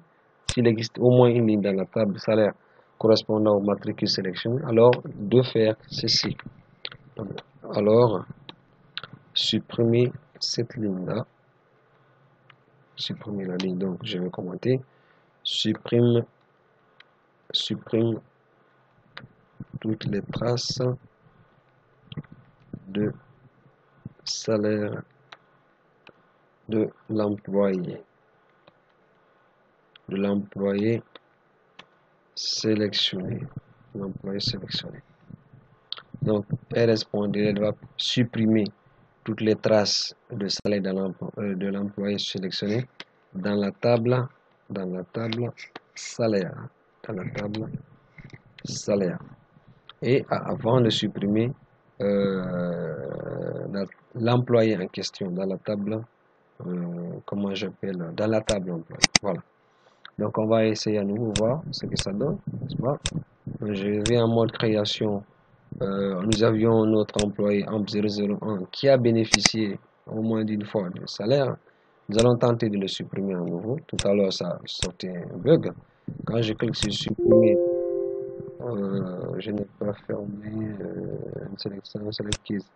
s'il existe au moins une ligne dans la table salaire correspondant au matricule sélectionné, alors de faire ceci. Alors, supprimer cette ligne-là, supprimer la ligne, donc je vais commenter, supprime toutes les traces de salaire de l'employé sélectionné. Donc, RS.DL va supprimer toutes les traces de salaire de l'employé sélectionné dans la table salaire. Et avant de supprimer l'employé en question dans la table, comment j'appelle, dans la table employé. Voilà. Donc on va essayer à nouveau voir ce que ça donne, n'est-ce pas? Je vais en mode création. Nous avions notre employé AMP001 qui a bénéficié au moins d'une fois du salaire. Nous allons tenter de le supprimer à nouveau. Tout à l'heure, ça sortait un bug. Quand je clique sur supprimer, je n'ai pas fermé une sélection, select case.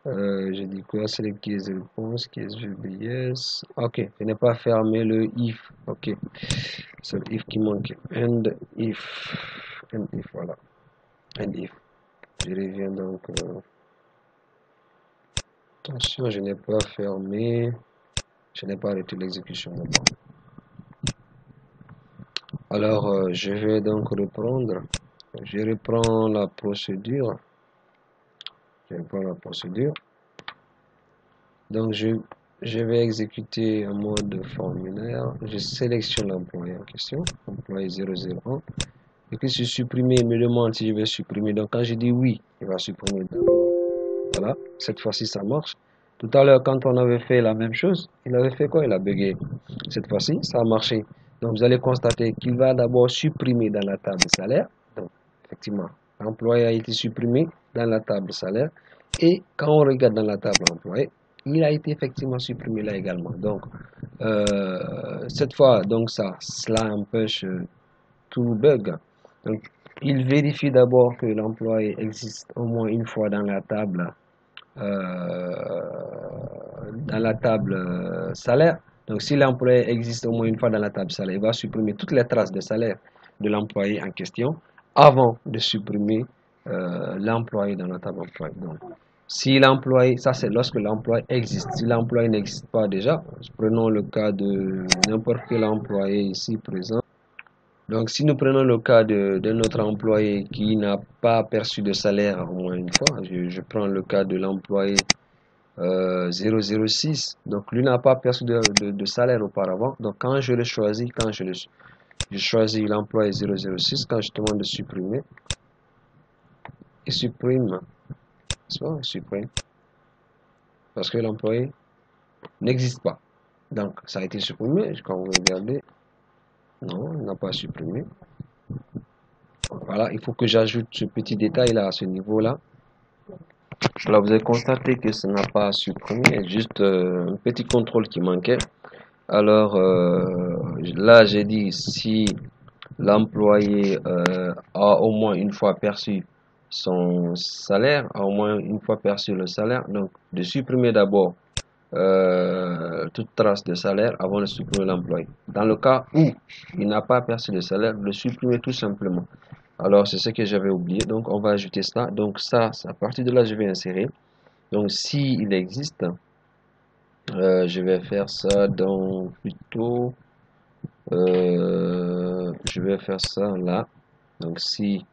J'ai dit quoi? Select case réponse, case VBS. Ok, je n'ai pas fermé le if. Ok, c'est le if qui manque. And if, voilà. And if. Je reviens donc. Attention, je n'ai pas fermé. Je n'ai pas arrêté l'exécution d'abord. Alors, je vais donc reprendre. Je reprends la procédure. Donc, je vais exécuter en mode formulaire. Je sélectionne l'employé en question, employé 001. Et puis, je supprimer, il me demande si je vais supprimer. Donc, quand je dis oui, il va supprimer. Voilà, cette fois-ci, ça marche. Tout à l'heure, quand on avait fait la même chose, il avait fait quoi? Il a bugué. Cette fois-ci, ça a marché. Donc, vous allez constater qu'il va d'abord supprimer dans la table salaire. Donc, effectivement, l'employé a été supprimé dans la table salaire. Et quand on regarde dans la table employé, il a été effectivement supprimé là également. Donc, cette fois, donc cela empêche tout bug. Donc, il vérifie d'abord que l'employé existe au moins une fois dans la table salaire. Donc, si l'employé existe au moins une fois dans la table salaire, il va supprimer toutes les traces de salaire de l'employé en question avant de supprimer l'employé dans la table employé. Donc, si l'employé, ça c'est lorsque l'employé existe. Si l'employé n'existe pas déjà, prenons le cas de n'importe quel employé ici présent. Donc, si nous prenons le cas de notre employé qui n'a pas perçu de salaire au moins une fois, je prends le cas de l'employé 006. Donc, lui n'a pas perçu de salaire auparavant. Donc, quand je le choisis, je choisis l'employé 006, quand je demande de supprimer, il supprime. Il supprime. Parce que l'employé n'existe pas. Donc, ça a été supprimé. Quand vous regardez, non, il n'a pas supprimé. Voilà, il faut que j'ajoute ce petit détail là à ce niveau là. Là, vous avez constaté que ça n'a pas supprimé, juste un petit contrôle qui manquait. Alors là, j'ai dit si l'employé a au moins une fois perçu son salaire, a au moins une fois perçu le salaire, donc de supprimer d'abord toute trace de salaire avant de supprimer l'employé. Dans le cas où il n'a pas perçu de salaire, de supprimer tout simplement. Alors c'est ce que j'avais oublié, donc on va ajouter ça. Donc ça, à partir de là, je vais insérer. Donc si il existe, je vais faire ça dans plutôt, je vais faire ça là. Donc si,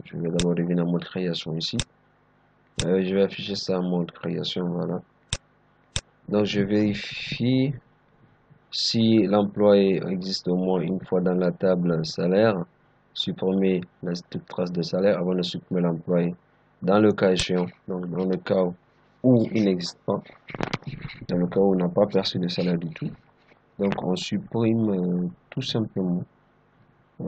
je vais d'abord revenir en mode création ici. Je vais afficher ça en mode création, voilà. Donc je vérifie si l'employé existe au moins une fois dans la table salaire, supprimer toute trace de salaire avant de supprimer l'employé. Dans le cas échéant, donc dans le cas où il n'existe pas, dans le cas où on n'a pas perçu de salaire du tout. Donc on supprime tout simplement. On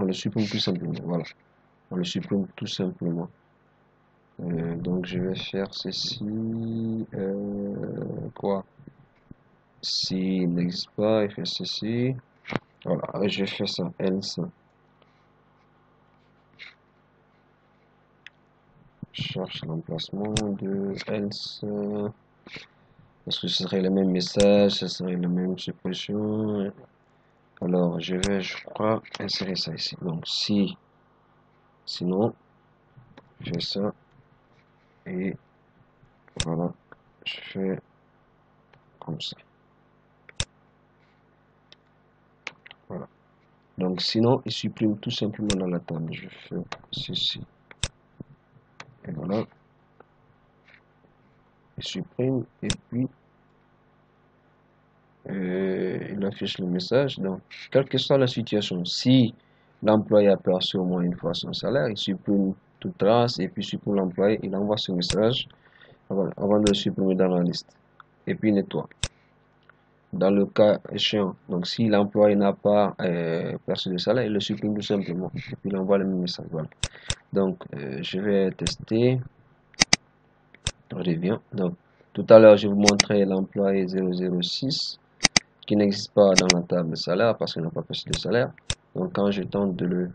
le supprime tout simplement. Voilà. On le supprime tout simplement. Donc je vais faire ceci. Quoi? S'il n'existe pas, il fait ceci. Voilà, je fais ça. Else. Je cherche l'emplacement de else. Parce que ce serait le même message, ce serait la même suppression. Alors, je vais, je crois, insérer ça ici. Donc, si, sinon, je fais ça. Et voilà, je fais comme ça. Voilà. Donc, sinon, il supprime tout simplement dans la table. Je fais ceci. Et voilà. Il supprime et puis il affiche le message. Donc, quelle que soit la situation, si l'employé a perçu au moins une fois son salaire, il supprime toute trace et puis supprime l'employé, il envoie ce message avant de le supprimer dans la liste. Et puis nettoie. Dans le cas échéant, donc si l'employé n'a pas perçu le salaire, il le supprime tout simplement. Et puis il envoie le même message. Voilà. Donc, je vais tester. On revient. Donc, tout à l'heure, je vous montrais l'employé 006 qui n'existe pas dans la table de salaire parce qu'il n'a pas perçu de salaire. Donc, quand je tente de le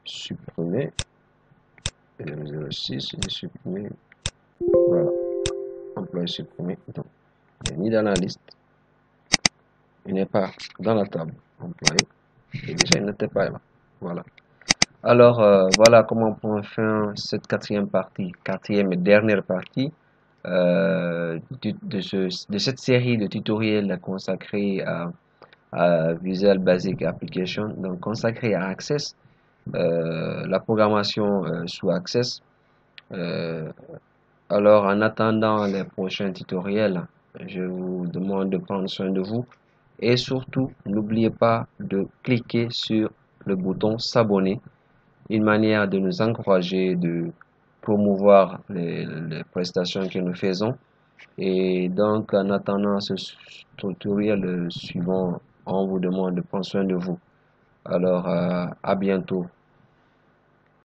supprimer, 006, il est supprimé. Voilà. Employé supprimé. Donc, il est mis dans la liste. Il n'est pas dans la table employé. Et déjà, il n'était pas là. Voilà. Alors, voilà comment on prend fin cette quatrième et dernière partie de cette série de tutoriels consacrés à Visual Basic Application, donc consacré à Access, la programmation sous Access. Alors, en attendant les prochains tutoriels, je vous demande de prendre soin de vous et surtout, n'oubliez pas de cliquer sur le bouton s'abonner, une manière de nous encourager, de promouvoir les prestations que nous faisons. Et donc, en attendant ce tutoriel suivant, on vous demande de prendre soin de vous. Alors, à bientôt.